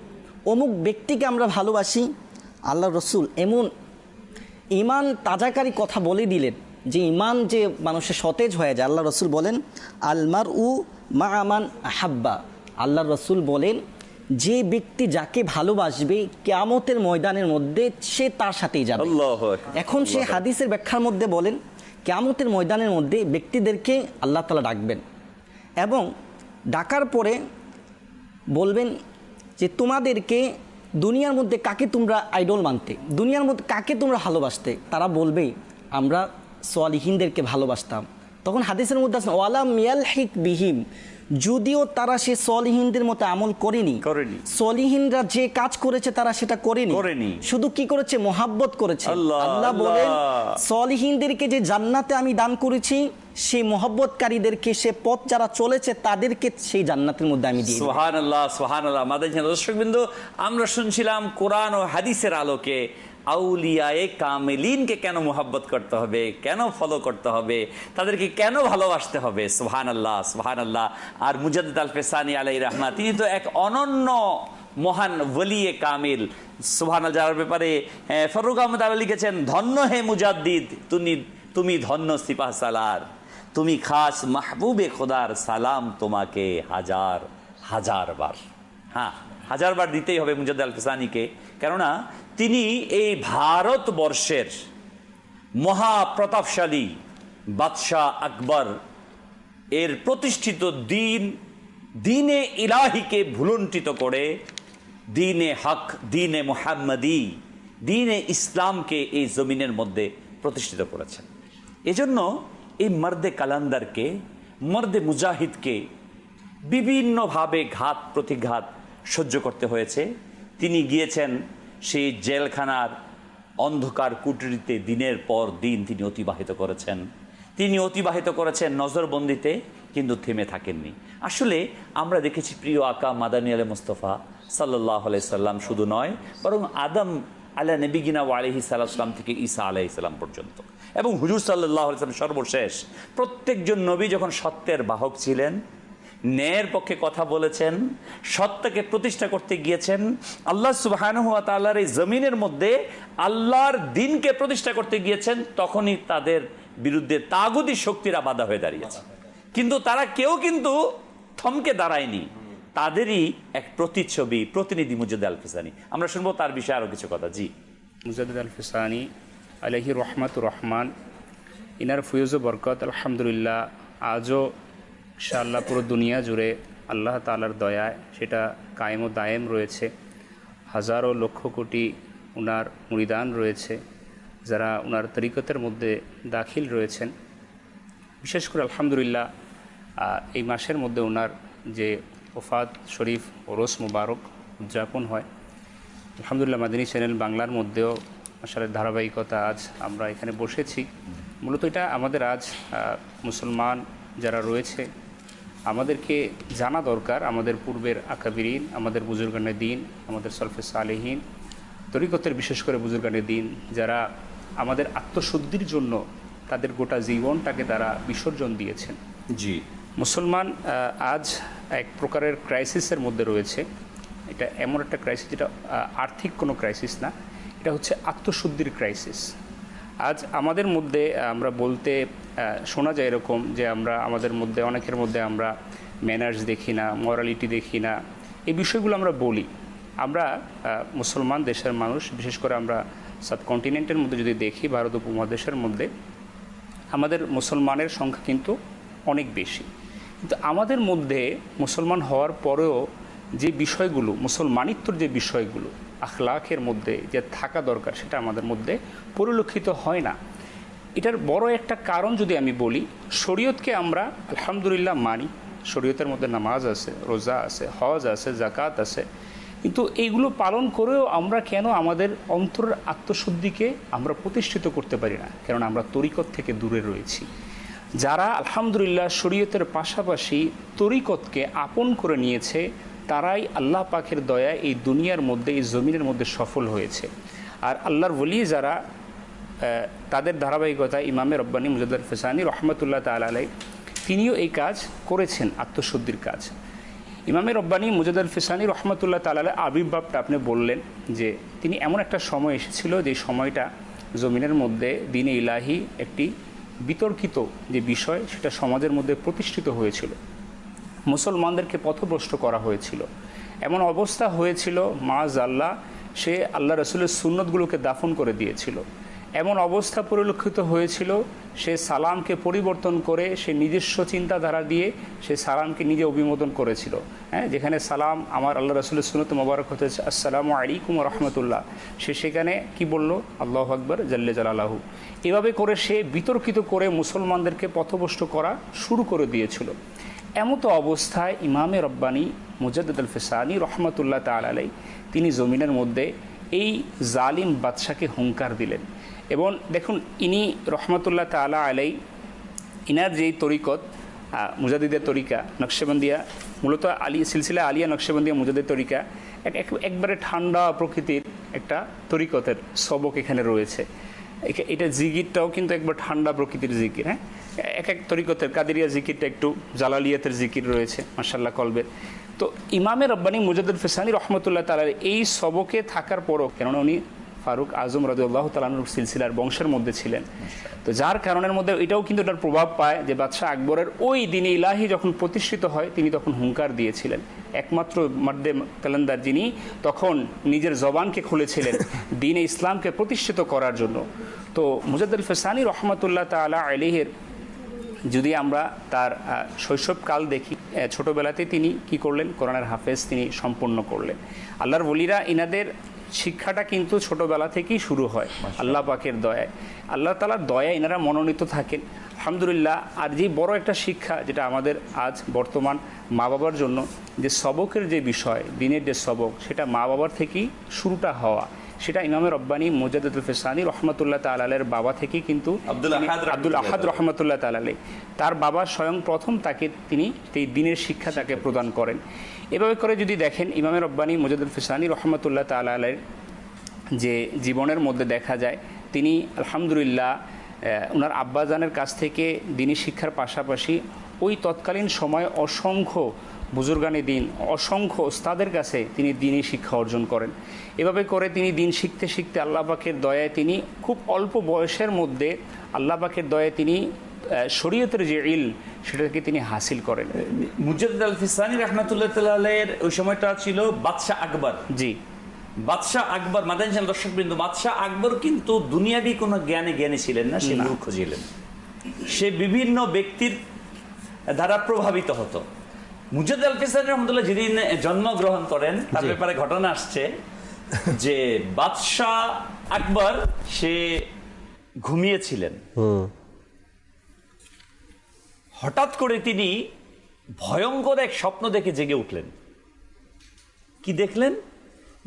অমুক ব্যক্তিকে আমরা ভালোবাসি। আল্লাহ রসুল এমন ইমান তাজাকারী কথা বলে দিলেন যে ইমান যে মানুষের সতেজ হয়ে যায়। আল্লাহ রসুল বলেন আলমার উ মা আমান আহাব্বা, আল্লাহ রসুল বলেন যে ব্যক্তি যাকে ভালোবাসবে কিয়ামতের ময়দানের মধ্যে সে তার সাথেই যাবে। এখন সে হাদিসের ব্যাখ্যার মধ্যে বলেন কিয়ামতের ময়দানের মধ্যে ব্যক্তিদেরকে আল্লাহ তাআলা ডাকবেন এবং ডাকার পরে বলবেন যে তোমাদেরকে দুনিয়ার মধ্যে কাকে তোমরা আইডল মানতে, দুনিয়ার মধ্যে কাকে তোমরা ভালোবাসতে? তারা বলবে আমরা সালিহিনদেরকে ভালোবাসতাম। তখন হাদিসের মধ্যে আছে ওয়ালাম ইয়ালহিক বিহিম, যদিও তারা সে সালিহিনদের মতো আমল করেনি, সালিহিনরা যে কাজ করেছে তারা সেটা করেনি, শুধু কি করেছে? মোহাব্বত করেছে। আল্লাহ বলেন সালিহিনদেরকে যে জান্নাতে আমি দান করেছি, সেই মোহাব্বতকারীদেরকে, সে পথ যারা চলেছে তাদেরকে সেই জান্নাতের মধ্যে আমি দিই। সুবহানাল্লাহ, সুবহানাল্লাহ। মাদানী দর্শকবৃন্দ, আমরা শুনছিলাম কোরআন ও হাদিসের আলোকে আউলিয়ায়ে কামিলিনকে কেন মোহাব্বত করতে হবে, কেন ফলো করতে হবে, তাদেরকে কেন ভালোবাসতে হবে। সুবহানাল্লাহ, সুবহানাল্লাহ। আর মুজাদ্দিদ আল ফেসানি আলাইহির রাহমাত, তিনি তো এক অনন্য মহান ওলিয়ে কামিল, সুবহানাল্লাহ, যার ব্যাপারে ফারুক আহমদ আলা লিখেছেন, ধন্য হে মুজাদ্দিদ, তুমি ধন্য সিপাহ সালার, তুমি খাস মাহবুবে খোদার, সালাম তোমাকে হাজার হাজার বার। হ্যাঁ, হাজার বার দিতেই হবে মুজাদ্দিদ আল-ফিসানিকে, কেননা তিনি এই ভারতবর্ষের মহাপ্রতাপশালী বাদশাহ আকবর এর প্রতিষ্ঠিত দিনে ইলাহিকে ভুলুণ্ঠিত করে দিনে হক, দিনে মুহাম্মাদি, দিনে ইসলামকে এই জমিনের মধ্যে প্রতিষ্ঠিত করেছেন। এজন্য এই মর্দে কালান্দারকে, মর্দে মুজাহিদকে বিভিন্নভাবে ঘাত প্রতিঘাত সহ্য করতে হয়েছে। তিনি গিয়েছেন সেই জেলখানার অন্ধকার কুঠরিতে, দিনের পর দিন তিনি অতিবাহিত করেছেন নজরবন্দিতে, কিন্তু থেমে থাকেননি। আসলে আমরা দেখেছি প্রিয় আকা মাদানী আলে মুস্তফা সাল্লাল্লাহু আলাইহি সাল্লাম শুধু নয়, বরং আদম আলা নবিগিনা ওয়া আলাইহি সালাম থেকে ঈসা আলাইহিস সালাম পর্যন্ত, এবং হুজুর সাল্লাল্লাহু আলাইহি সাল্লাম সর্বশেষ, প্রত্যেকজন নবী যখন সত্যের বাহক ছিলেন, ন্যায়ের পক্ষে কথা বলেছেন, সত্যকে প্রতিষ্ঠা করতে গিয়েছেন, আল্লাহ সুবহানাহু ওয়া তাআলার এই জমিনের মধ্যে আল্লাহর দ্বীনকে প্রতিষ্ঠা করতে গিয়েছেন, তখনই তাদের বিরুদ্ধে তাগুতি শক্তিরা বাধা হয়ে দাঁড়িয়েছে। কিন্তু তারা কেউ কিন্তু থমকে দাঁড়ায়নি, তাদেরই এক প্রতিচ্ছবি, প্রতিনিধি মুজাদ্দিদ আল-ফিসানি। আমরা শুনবো তার বিষয়ে আরো কিছু কথা। জি, মুজাদ্দিদ আল-ফিসানি আলাইহি রহমাতুর রহমান, ইনার ফুয়ুজ বরকত আলহামদুলিল্লাহ আজও ইনশাআল্লাহ পুরো দুনিয়া জুড়ে আল্লাহ তাআলার দয়ায় সেটা কায়েম ও দায়েম রয়েছে। হাজারো লক্ষ কোটি উনার মুরিদান রয়েছে, যারা উনার তরিকতের মধ্যে দাখিল রয়েছেন। বিশেষ করে আলহামদুলিল্লাহ এই মাসের মধ্যে উনার যে ওফাত শরীফ ওরস মুবারক উদযাপন হয়, আলহামদুলিল্লাহ মাদিনী চ্যানেল বাংলার মধ্যেও আসলে ধারাবাহিকতা আজ আমরা এখানে বসেছি। মূলত এটা আমাদের আজ মুসলমান যারা রয়েছে আমাদেরকে জানা দরকার, আমাদের পূর্বের আকাবিরিন, আমাদের বুজুর্গানে দিন, আমাদের সলফে সালেহীন, তরিকতের বিশেষ করে বুজুর্গানে দিন, যারা আমাদের আত্মশুদ্ধির জন্য তাদের গোটা জীবনটাকে তারা বিসর্জন দিয়েছেন। জি, মুসলমান আজ এক প্রকারের ক্রাইসিসের মধ্যে রয়েছে। এটা এমন একটা ক্রাইসিস যেটা আর্থিক কোনো ক্রাইসিস না, এটা হচ্ছে আত্মশুদ্ধির ক্রাইসিস। আজ আমাদের মধ্যে আমরা বলতে শোনা যায় এরকম যে আমাদের মধ্যে অনেকের মধ্যে আমরা ম্যানার্স দেখি না, মরালিটি দেখি না, এই বিষয়গুলো আমরা বলি। আমরা মুসলমান দেশের মানুষ, বিশেষ করে আমরা সাবকন্টিনেন্টের মধ্যে যদি দেখি, ভারত উপমহাদেশের মধ্যে আমাদের মুসলমানের সংখ্যা কিন্তু অনেক বেশি। কিন্তু আমাদের মধ্যে মুসলমান হওয়ার পরেও যে বিষয়গুলো, মুসলমানিত্বর যে বিষয়গুলো আখলাকের মধ্যে যে থাকা দরকার, সেটা আমাদের মধ্যে পরিলক্ষিত হয় না। এটার বড় একটা কারণ যদি আমি বলি, শরীয়তকে আমরা আলহামদুলিল্লাহ মানি, শরীয়তের মধ্যে নামাজ আছে, রোজা আছে, হজ আছে, জাকাত আছে, কিন্তু এইগুলো পালন করেও আমরা কেন আমাদের অন্তরের আত্মশুদ্ধিকে আমরা প্রতিষ্ঠিত করতে পারি না? কারণ আমরা তরিকত থেকে দূরে রয়েছি। যারা আলহামদুলিল্লাহ শরীয়তের পাশাপাশি তরিকতকে আপন করে নিয়েছে, তারাই আল্লাহ পাকের দয়ায় এই দুনিয়ার মধ্যে, এই জমিনের মধ্যে সফল হয়েছে। আর আল্লাহর ওলি যারা, তাদের ধারাবাহিকতা ইমামে রব্বানী মুজাদ্দিদ আল-ফিসানি রহমতুল্লাহ তাআলা আলাইহি, তিনিও এই কাজ করেছেন, আত্মশুদ্ধির কাজ। ইমামে রব্বানী মুজাদ্দিদ আল-ফিসানি রহমতুল্লাহ তাআলা আলাইহি আবির্ভাবটা আপনি বললেন যে তিনি এমন একটা সময় এসেছিল যে সময়টা জমিনের মধ্যে দ্বীনে ইলাহি একটি বিতর্কিত যে বিষয়, সেটা সমাজের মধ্যে প্রতিষ্ঠিত হয়েছিল, মুসলমানদেরকে পথভ্রষ্ট করা হয়েছিল। এমন অবস্থা হয়েছিল মাআযাল্লাহ, সে আল্লাহ রসুলের সুন্নতগুলোকে দাফন করে দিয়েছিল। এমন অবস্থা পরিলক্ষিত হয়েছিল, সে সালামকে পরিবর্তন করে সে নিজস্ব চিন্তাধারা দিয়ে সে সালামকে নিজে অভিমোদন করেছিল। হ্যাঁ, যেখানে সালাম আমার আল্লাহ রসুলের সুন্নত মোবারক হতে আসসালামু আলাইকুম রহমতুল্লাহ, সে সেখানে কি বলল? আল্লাহু আকবার জাল্লে জালালাহু। এভাবে করে সে বিতর্কিত করে মুসলমানদেরকে পথভ্রষ্ট করা শুরু করে দিয়েছিল। এমতো অবস্থায় ইমামে রব্বানী মুজাদ্দিদ আল-ফিসানি রহমতুল্লাহ তাআলা আলাইহি তিনি জমিনের মধ্যে এই জালিম বাদশাকে হুঙ্কার দিলেন। এবং দেখুন, ইনি রহমতুল্লাহ তাআলা আলাইহি, ইনার যেই তরিকত মুজাদ্দিদের তরিকা নকশবন্দিয়া, মূলত সিলসিলা আলিয়া নকশবন্দিয়া মুজাদ্দিদ তরিকা একবারে ঠান্ডা প্রকৃতির একটা তরিকতের সবক এখানে রয়েছে। এটা জিকিরটাও কিন্তু একবার ঠান্ডা প্রকৃতির জিকির। হ্যাঁ, এক এক তরিকতের কাদেরিয়া জিকিরটা একটু জালালিয়াতের জিকির রয়েছে, মাশাআল্লাহ কলবের। তো ইমামে রব্বানী মুজাদ্দিদ আল-ফিসানি রহমতুল্লাহ তাআলার এই সবকে থাকার পরও, কেননা উনি ফারুক আজম রাদিয়াল্লাহু তাআলা আনহুর সিলসিলার বংশের মধ্যে ছিলেন, তো যার কারণের মধ্যে এটাও কিন্তু এটার প্রভাব পায় যে বাদশাহ আকবরের ওই দিনে ইলাহি যখন প্রতিষ্ঠিত হয় তিনি তখন হুঙ্কার দিয়েছিলেন। একমাত্র মার্দে কালান্দার যিনি তখন নিজের জবানকে খুলেছিলেন দ্বীনে ইসলামকে প্রতিষ্ঠিত করার জন্য। তো মুজাদ্দিদ আল-ফিসানি রহমতুল্লাহ তাআলা আলাইহির যদি আমরা তার শৈশবকাল দেখি, ছোটোবেলাতে তিনি কি করলেন, কোরআনের হাফেজ তিনি সম্পূর্ণ করলেন। আল্লাহর ওলিরা ইনাদের শিক্ষাটা কিন্তু ছোটোবেলা থেকেই শুরু হয় আল্লাহ পাকের দয়ায়, আল্লাহ তাআলার দয়ায় এনারা মনোনীত থাকেন আলহামদুলিল্লাহ। আর যে বড় একটা শিক্ষা যেটা আমাদের আজ বর্তমান মা বাবার জন্য, যে সবকের যে বিষয়, দিনের যে সবক, সেটা মা বাবার থেকেই শুরুটা হওয়া, সেটা ইমামে রব্বানী মুজাদ্দিদ আল-ফিসানি রহমতুল্লাহ তাআলা আলাইহির বাবা থেকেই কিন্তু আব্দুল আহাদ রহমতুল্লাহ তাআলা আলাইহি, তার বাবা স্বয়ং প্রথম তাকে তিনি এই দিনের শিক্ষা তাকে প্রদান করেন। এভাবে করে যদি দেখেন ইমামে রব্বানী মুজাদ্দিদ আল-ফিসানি রহমতুল্লাহ তাআলা আলাইহির যে জীবনের মধ্যে দেখা যায় তিনি আলহামদুলিল্লাহ ওনার আব্বাজানের কাছ থেকে দিনী শিক্ষার পাশাপাশি ওই তৎকালীন সময় অসংখ্য বুজুর্গানি দিন, অসংখ্য ওস্তাদের কাছে তিনি দিনী শিক্ষা অর্জন করেন। এভাবে করে তিনি দিন শিখতে শিখতে আল্লাহ পাকের দয়ায় তিনি খুব অল্প বয়সের মধ্যে আল্লাহ পাকের দয়ায় তিনি শরীয়তের যে ইলম সেটাকে তিনি হাসিল করেন। মুজাদ্দিদ আল-ফিসানি রাহমাতুল্লাহ তাআলা আলাইহির ওই সময়টা ছিল বাদশাহ আকবর। জি, বাদশাহ আকবর, মাদানী চ্যানেল দর্শকবৃন্দ, বাদশাহ আকবর কিন্তু দুনিয়াবি কোনো জ্ঞানী ছিলেন না, সে মূর্খ ছিলেন, সে বিভিন্ন ব্যক্তির দ্বারা প্রভাবিত হতো। মুজাদ্দিদ আল-ফিসানি রহমতুল্লাহ যেদিন জন্মগ্রহণ করেন তার ব্যাপারে ঘটনা আসছে যে বাদশাহ আকবর সে ঘুমিয়েছিলেন, হঠাৎ করে তিনি ভয়ঙ্কর এক স্বপ্ন দেখে জেগে উঠলেন। কি দেখলেন?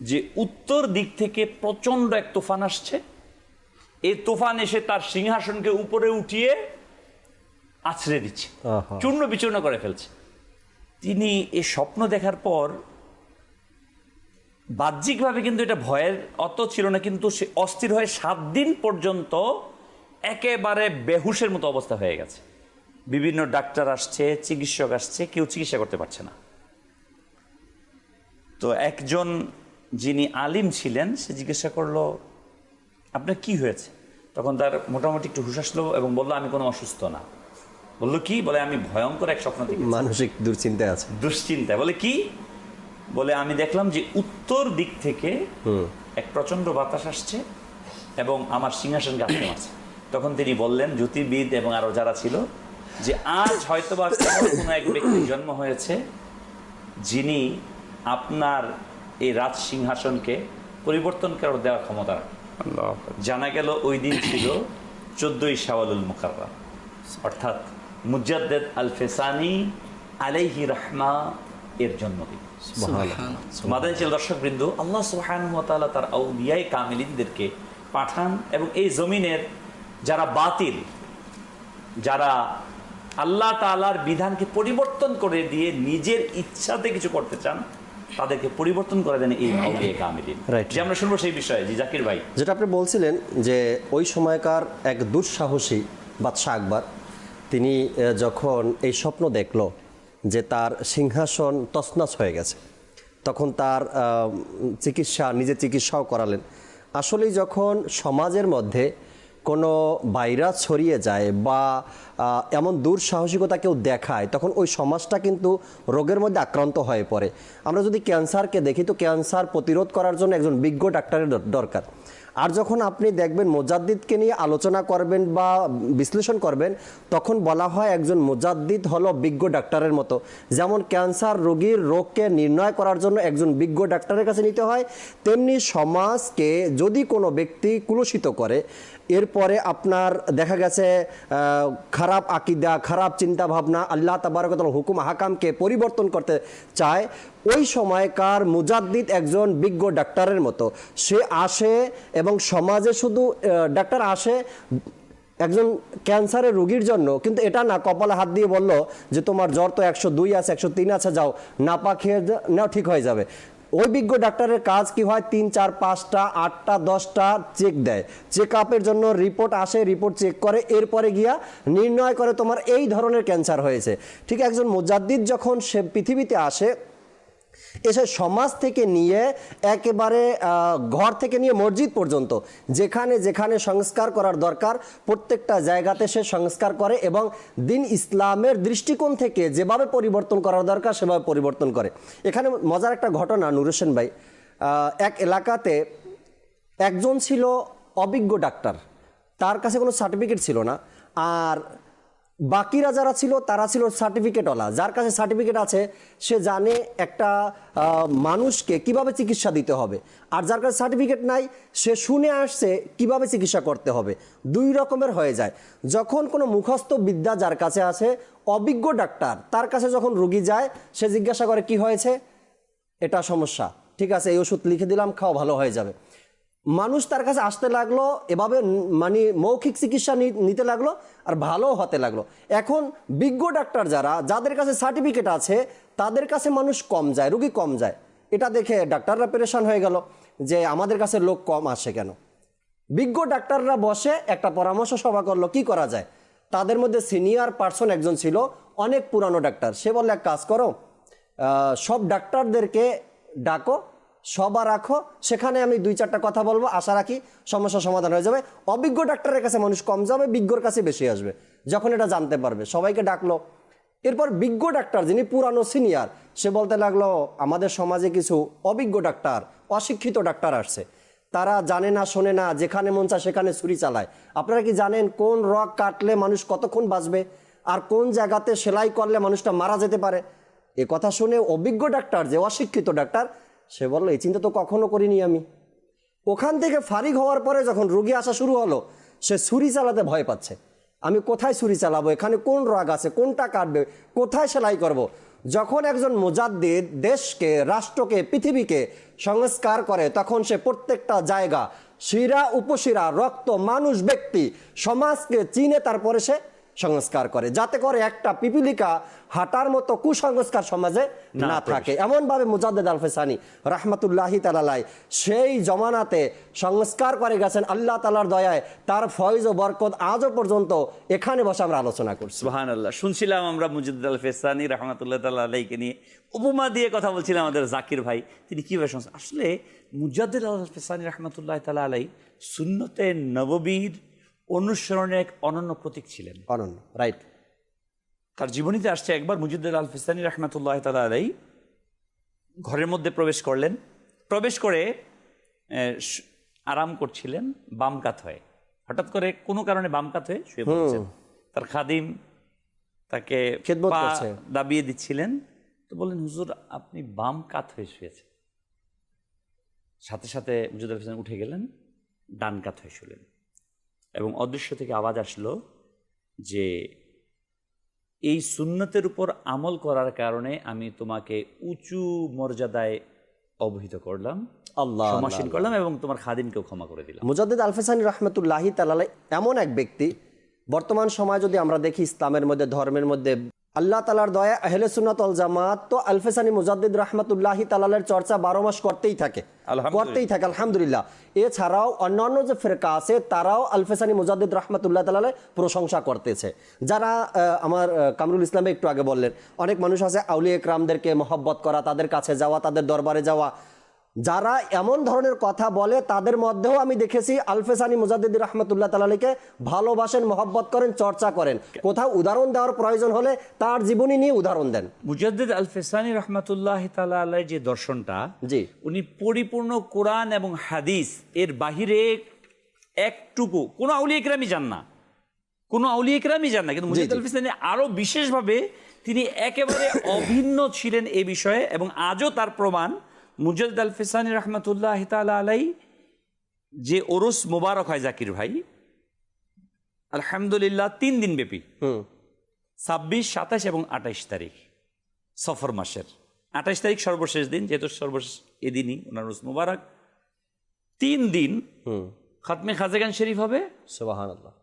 যে উত্তর দিক থেকে প্রচন্ড এক তুফান আসছে, এই তুফান এসে তার সিংহাসনকে উপরে উঠিয়ে আছড়ে দিচ্ছে, চূর্ণ বিচূর্ণ করে ফেলছে। তিনি এই স্বপ্ন দেখার পর বাহ্যিকভাবে কিন্তু এটা ভয়ের অত ছিল না, কিন্তু সে অস্থির হয়ে 7 দিন পর্যন্ত একেবারে বেহুশের মতো অবস্থা হয়ে গেছে। বিভিন্ন ডাক্তার আসছে, চিকিৎসক আসছে, কেউ চিকিৎসা করতে পারছে না। তো একজন যিনি আলিম ছিলেন সে জিজ্ঞাসা করলো, আপনার কি হয়েছে? তখন তার মোটামুটি একটু হুঁশ আসলো এবং বললো, আমি কোনো অসুস্থ না। বললো কি? বলে, আমি ভয়ঙ্কর এক স্বপ্ন দেখেছি, মানসিক দুশ্চিন্তায় আছে। দুশ্চিন্তায়। বলে কি? বলে, আমি দেখলাম যে উত্তর দিক থেকে এক প্রচন্ড বাতাস আসছে এবং আমার সিংহাসনকে আটকে মারছে। তখন তিনি বললেন, জ্যোতির্বিদ এবং আরো যারা ছিল, যে আজ হয়তো বা কোনো এক ব্যক্তির জন্ম হয়েছে যিনি আপনার এই রাজ সিংহাসনকে পরিবর্তন করে দেওয়ার ক্ষমতা রাখে। জানা গেল ওই দিন ছিল 14ই শাওয়ালুল মুকাররম, অর্থাৎ মুজাদ্দিদ আল-ফিসানি আলাইহি রাহমা এর জন্মদিন। মাদানী চ্যানেল দর্শকবৃন্দ, আল্লাহ সুবহানাহু ওয়া তাআলা তার আউলিয়ায়ে কামিলিনদেরকে পাঠান এবং এই জমিনের যারা বাতিল, যারা আল্লাহ তাআলার বিধানকে পরিবর্তন করে দিয়ে নিজের ইচ্ছাতে কিছু করতে চান, তাদেরকে পরিবর্তন করে দেন এই আউলিয়ায়ে কামিলিন। যে আমরা শুনবো সেই বিষয়ে। জি জাকির ভাই, যেটা আপনি বলছিলেন যে ওই সময়কার এক দুঃসাহসী বাদশাহ আকবর, তিনি যখন এই স্বপ্ন দেখল যে তার সিংহাসন তছনছ হয়ে গেছে, তখন তার নিজে চিকিৎসাও করালেন। আসলেই যখন সমাজের মধ্যে কোনো ভাইরাস ছড়িয়ে যায় বা এমন দুঃসাহসিকতা কেউ দেখায়, তখন ওই সমাজটা কিন্তু রোগের মধ্যে আক্রান্ত হয়ে পড়ে। আমরা যদি ক্যান্সারকে দেখি, তো ক্যান্সার প্রতিরোধ করার জন্য একজন বিজ্ঞ ডাক্তারের দরকার। আর যখন আপনি দেখবেন মুজাদ্দিদকে নিয়ে আলোচনা করবেন বা বিশ্লেষণ করবেন, তখন বলা হয় একজন মুজাদ্দিদ হলো বিজ্ঞ ডাক্তারের মতো। যেমন ক্যান্সার রোগীর রোগকে নির্ণয় করার জন্য একজন বিজ্ঞ ডাক্তারের কাছে নিতে হয়, তেমনি সমাজকে যদি কোনো ব্যক্তি কুলুষিত করে, এরপরে আপনার দেখা গেছে খারাপ আকিদা, খারাপ চিন্তা ভাবনা, আল্লাহ তাবারক ওয়া তাআলার হুকুম আহকামকে পরিবর্তন করতে চায়, ওই সময়কার মুজাদ্দিদ একজন বিজ্ঞ ডাক্তারের মতো। সে আসে এবং সমাজে শুধু ডাক্তার আসে একজন ক্যান্সারের রোগীর জন্য, কিন্তু এটা না কপালে হাত দিয়ে বলল যে তোমার জ্বর তো 102 আছে, 103 আছে, যাও না পা খেয়ে নাও, ঠিক হয়ে যাবে। ওই বিজ্ঞ ডাক্তারের কাজ কি হয়? 3, 4, 5টা, 8টা, 10টা চেক দেয়। চেক আপের জন্য রিপোর্ট আসে, রিপোর্ট চেক করে, এরপরে গিয়া নির্ণয় করে তোমার এই ধরনের ক্যান্সার হয়েছে। ঠিক একজন মুজাদ্দিদ যখন সে পৃথিবীতে আসে, এসে সমাজ থেকে নিয়ে একেবারে ঘর থেকে নিয়ে মসজিদ পর্যন্ত যেখানে যেখানে সংস্কার করার দরকার প্রত্যেকটা জায়গাতে সে সংস্কার করে এবং দিন ইসলামের দৃষ্টিকোণ থেকে যেভাবে পরিবর্তন করার দরকার সেভাবে পরিবর্তন করে। এখানে মজার একটা ঘটনা নূর হোসেন ভাই, এক এলাকাতে একজন ছিল অভিজ্ঞ ডাক্তার, তার কাছে কোনো সার্টিফিকেট ছিল না, আর বাকিরা যারা ছিল তারা ছিল সার্টিফিকেটওয়ালা। যার কাছে সার্টিফিকেট আছে সে জানে একটা মানুষকে কিভাবে চিকিৎসা দিতে হবে, আর যার কাছে সার্টিফিকেট নাই সে শুনে আসছে কিভাবে চিকিৎসা করতে হবে। দুই রকমের হয়ে যায়। যখন কোনো মুখস্থ বিদ্যা যার কাছে আছে, অভিজ্ঞ ডাক্তার তার কাছে যখন রুগী যায় সে জিজ্ঞাসা করে কি হয়েছে, এটা সমস্যা, ঠিক আছে এই ওষুধ লিখে দিলাম, খাও ভালো হয়ে যাবে। মানুষ তার কাছে আসতে লাগলো, এভাবে মানে মৌখিক চিকিৎসা নিতে লাগলো আর ভালো হতে লাগলো। এখন বিজ্ঞ ডাক্তার যাদের কাছে সার্টিফিকেট আছে তাদের কাছে মানুষ কম যায়, রুগী কম যায়। এটা দেখে ডাক্তাররা পেরেশান হয়ে গেল যে আমাদের কাছে লোক কম আসে কেন। বিজ্ঞ ডাক্তাররা বসে একটা পরামর্শ সভা করলো কি করা যায়। তাদের মধ্যে সিনিয়র পার্সন একজন ছিল, অনেক পুরানো ডাক্তার। সে বললে এক কাজ করো, সব ডাক্তারদেরকে ডাকো, সবার রাখো, সেখানে আমি 2-4টা কথা বলবো, আশা রাখি সমস্যার সমাধান হয়ে যাবে। অভিজ্ঞ ডাক্তারের কাছে মানুষ কম যাবে, বিজ্ঞর কাছে বেশি আসবে যখন এটা জানতে পারবে। সবাইকে ডাকলো। এরপর বিজ্ঞ ডাক্তার যিনি পুরানো সিনিয়র সে বলতে লাগলো আমাদের সমাজে কিছু অভিজ্ঞ ডাক্তার, অশিক্ষিত ডাক্তার আসছে, তারা জানে না শোনে না, যেখানে মন চায় সেখানে ছুরি চালায়। আপনারা কি জানেন কোন রগ কাটলে মানুষ কতক্ষণ বাঁচবে আর কোন জায়গাতে সেলাই করলে মানুষটা মারা যেতে পারে? এ কথা শুনে অভিজ্ঞ ডাক্তার যে অশিক্ষিত ডাক্তার সে বললো এই চিন্তা তো কখনো করিনি আমি। ওখান থেকে ফারিগ হওয়ার পরে যখন রোগী আসা শুরু হলো সে ছুরি চালাতে ভয় পাচ্ছে। আমি কোথায় ছুরি চালাবো, এখানে কোন রোগ আছে, কোনটা কাটবে, কোথায় সেলাই করব। যখন একজন মুজাদ্দিদ দেশকে, রাষ্ট্রকে, পৃথিবীকে সংস্কার করে তখন সে প্রত্যেকটা জায়গা, শিরা উপশিরা, রক্ত, মানুষ, ব্যক্তি, সমাজকে চিনে তারপরে সে সংস্কার করে, যাতে করে একটা পিপিলিকা হাঁটার মতো কুসংস্কার সমাজে না থাকে। এমন ভাবে মুজাদ্দিদ আল-ফিসানি রাহমাতুল্লাহি তাআলা আলাইহি সেই জমানাতে সংস্কার করে গেছেন। আল্লাহ তাআলার দয়ায় তার ফয়জ ও বরকত আজও পর্যন্ত এখানে বসে আমরা আলোচনা করছি। সুবহানাল্লাহ। শুনছিলাম আমরা মুজাদ্দিদ আল-ফিসানি রাহমাতুল্লাহি তাআলা আলাইহিকে নিয়ে উপমা দিয়ে কথা বলছিলাম আমাদের জাকির ভাই, তিনি কিভাবে আসলে মুজাদ্দিদ আল-ফিসানি রাহমাতুল্লাহি তাআলা আলাইহি সুন্নতে নববীর অনুসরণের এক অনন্য প্রতীক ছিলেন। অনন্য, রাইট। তার জীবনীতে আসছে একবার মুজাদ্দিদ আল-ফিসানি রাহমাতুল্লাহি তাআলা আলাইহি ঘরের মধ্যে প্রবেশ করলেন। প্রবেশ করে আরাম করছিলেন বাম কাত হয়ে। হঠাৎ করে কোনো কারণে বাম কাত হয়ে শুয়ে পড়েছেন। তার খাদিম তাকে খেদমত পা করছে, দাবিয়ে দিচ্ছিলেন। তো বললেন হুজুর আপনি বাম কাত হয়ে শুয়েছেন। সাথে সাথে মুজাদ্দিদ আল-ফিসানি উঠে গেলেন, ডান কাত হয়ে শুলেন এবং অদৃশ্য থেকে আওয়াজ আসলো যে এই সুন্নতের উপর আমল করার কারণে আমি তোমাকে উঁচু মর্যাদায় অবহিত করলাম, আল্লাহ সমাসীন করলাম এবং তোমার খাদিমকেও ক্ষমা করে দিলাম। মুজাদ্দিদ আল-ফিসানি রাহমাতুল্লাহি তাআলা আলাইহি এমন এক ব্যক্তি, বর্তমান সময় যদি আমরা দেখি ইসলামের মধ্যে, ধর্মের মধ্যে আল্লাহ তাআলার দয়া আহলে সুন্নাত ওয়াল জামাত তো আল-ফিসানি মুজাদ্দিদ রাহমাতুল্লাহি তাআলা আলাইহির চর্চা 12 মাস করতেই থাকে, আলহামদুলিল্লাহ। এছাড়াও অন্যান্য যে ফিরকা আছে তারাও আল-ফিসানি মুজাদ্দিদ রাহমাতুল্লাহি তাআলা আলাইহি প্রশংসা করতেছে। যারা আমার কামরুল ইসলামে একটু আগে বললেন, অনেক মানুষ আছে আউলিয়া ইকরামদেরকে মহব্বত করা, তাদের কাছে যাওয়া, তাদের দরবারে যাওয়া, যারা এমন ধরনের কথা বলে তাদের মধ্যেও আমি দেখেছি আল-ফিসানি মুজাদ্দিদ রাহমাতুল্লাহি তাআলা আলাইহিকে ভালোবাসেন, মহব্বত করেন, চর্চা করেন। কোথাও উদাহরণ দেওয়ার প্রয়োজন হলে তার জীবনী নিয়ে উদাহরণ দেন। মুজাদ্দিদ আল-ফিসানি রাহমাতুল্লাহি তাআলা আলাইহি যে দর্শনটা, জি, উনি পরিপূর্ণ কোরআন এবং হাদিস এর বাহিরে একটুকু কোনো আউলিয়া ইকরামই যান না, কোনো আউলিয়া ইকরামই যান না, কিন্তু মুজাদ্দিদ আল-ফিসানি আরো বিশেষভাবে তিনি একেবারে অভিন্ন ছিলেন এই বিষয়ে। এবং আজও তার প্রমাণ মুজাদ্দিদ আল-ফিসানি রাহমাতুল্লাহি তাআলা আলাইহি যে ওরস মোবারক হয় জাকির ভাই, আলহামদুলিল্লাহ 3 দিন ব্যাপী, 26, 27 এবং 28 তারিখ সফর মাসের 28 তারিখ সর্বশেষ দিন, যেহেতু সর্বশেষ এদিনই ওনার ওরস মোবারক। 3 দিন খাতমে খাজেগান শরীফ হবে, সুবহানাল্লাহ,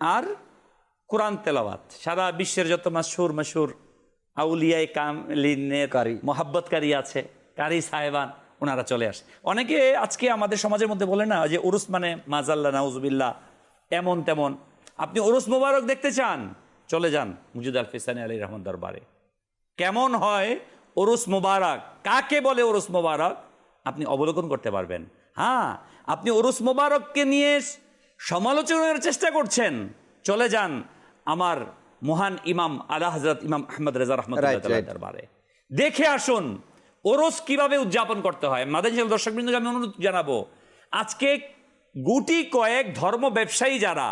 আর কোরআন তেলাওয়াত। সারা বিশ্বের যত মাশহুর আউলিয়ায়ে কামিলিনের মহাব্বতকারী আছে, কারি সাহেবান, ওনারা চলে আসে। অনেকে আজকে আমাদের সমাজের মধ্যে বলে না যে উরুস মানে মাজাল্লাহ নাউজুবিল্লাহ এমন তেমন। আপনি উরুস মোবারক দেখতে চান, চলে যান মুজাদ্দিদ আল-ফিসানি আলাইহির রহমত দরবারে। কেমন হয় ওরস মোবারক কাকে বলে, ওরস মোবারক আপনি অবলোকন করতে পারবেন। হ্যাঁ, আপনি ওরস মোবারককে নিয়ে সমালোচনার চেষ্টা করছেন, চলে যান আমার মহান ইমাম আলা হযরত ইমাম আহমদ রেজা রহমতুল্লাহ দরবারে, দেখে আসুন ওরস কিভাবে উদযাপন করতে হয়। মাদানী দর্শকবৃন্দকে আমি অনুরোধ জানাবো, আজকে গুটি কয়েক ধর্ম ব্যবসায়ী যারা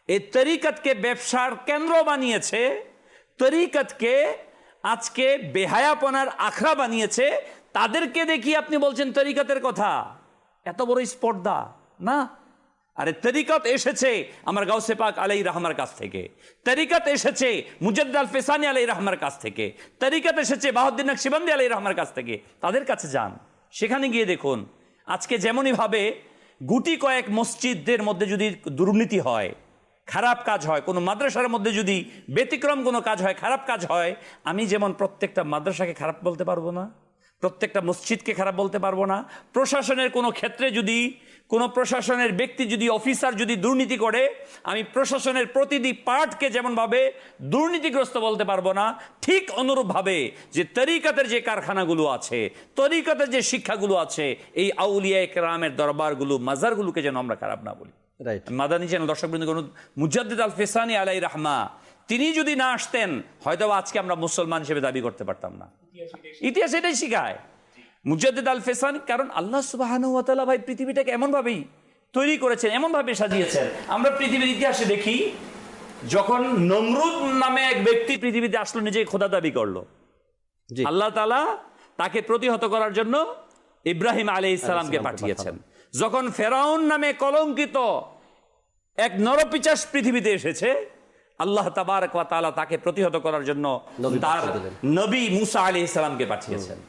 এই তরিকতকে ব্যবসার কেন্দ্র বানিয়েছে, তরিকতকে আজকে বেহায়াপনার আখড়া বানিয়েছে, তাদেরকে দেখি আপনি বলছেন তরিকতের কথা। এত বড় স্পর্ধা না। আরে তরিকত এসেছে আমার গাউসে পাক আলাইহির রহমার কাছ থেকে, তরিকত এসেছে মুজাদ্দিদ আল ফেসানি আলাইহির রহমার কাছ থেকে, তরিকত এসেছে বাহাউদ্দিন নকশবন্দি আলাইহির রহমার কাছ থেকে। তাদের কাছে যান, সেখানে গিয়ে দেখুন আজকে যেমনই ভাবে গুটি কয়েক মসজিদদের মধ্যে যদি দুর্নীতি হয়, খারাপ কাজ হয়, কোনো মাদ্রাসার মধ্যে যদি ব্যতিক্রম কোনো কাজ হয়, খারাপ কাজ হয়, আমি যেমন প্রত্যেকটা মাদ্রাসাকে খারাপ বলতে পারবো না, প্রত্যেকটা মসজিদকে খারাপ বলতে পারবো না, প্রশাসনের কোনো ক্ষেত্রে যদি কোনো প্রশাসনের ব্যক্তি যদি অফিসার যদি দুর্নীতি করে, আমি প্রশাসনের প্রতিটি পার্টকে যেমনভাবে দুর্নীতিগ্রস্ত বলতে পারবো না, ঠিক অনুরূপভাবে যে তরিকতের যে কারখানাগুলো আছে, তরিকতের যে শিক্ষাগুলো আছে, এই আউলিয়া কেরামের দরবারগুলো, মাজারগুলোকে যেন আমরা খারাপ না বলি। রাইট। মাদানী চ্যানেল দর্শকবৃন্দ, মুজাদ্দিদ আল ফেসানি আলাইহির রহমা তিনি যদি না আসতেন, হয়তো আজকে আমরা মুসলমান হিসেবে দাবি করতে পারতাম না। ইতিহাস এটাই শিখায়, মুজাদ্দিদ আল ফেসানি। কারণ আল্লাহ সুবহানাহু ওয়া তাআলা ভাই পৃথিবীটাকে এমনভাবেই তৈরি করেছেন, এমনভাবে সাজিয়েছেন। আমরা পৃথিবীর ইতিহাসে দেখি, যখন নমরুদ নামে এক ব্যক্তি পৃথিবীতে আসলো, নিজেই খোদা দাবি করলো, জি। আল্লাহ তাআলা তাকে প্রতিহত করার জন্য ইব্রাহিম আলাইহিস সালামকে পাঠিয়েছেন। যখন ফেরাউন নামে কলঙ্কিত এক নরপিচাস পৃথিবীতে এসেছে, আল্লাহ তাবারক ওয়া তাআলা তাকে প্রতিহত করার জন্য তার নবী মুসা আলাইহিস সালামকে পাঠিয়েছেন।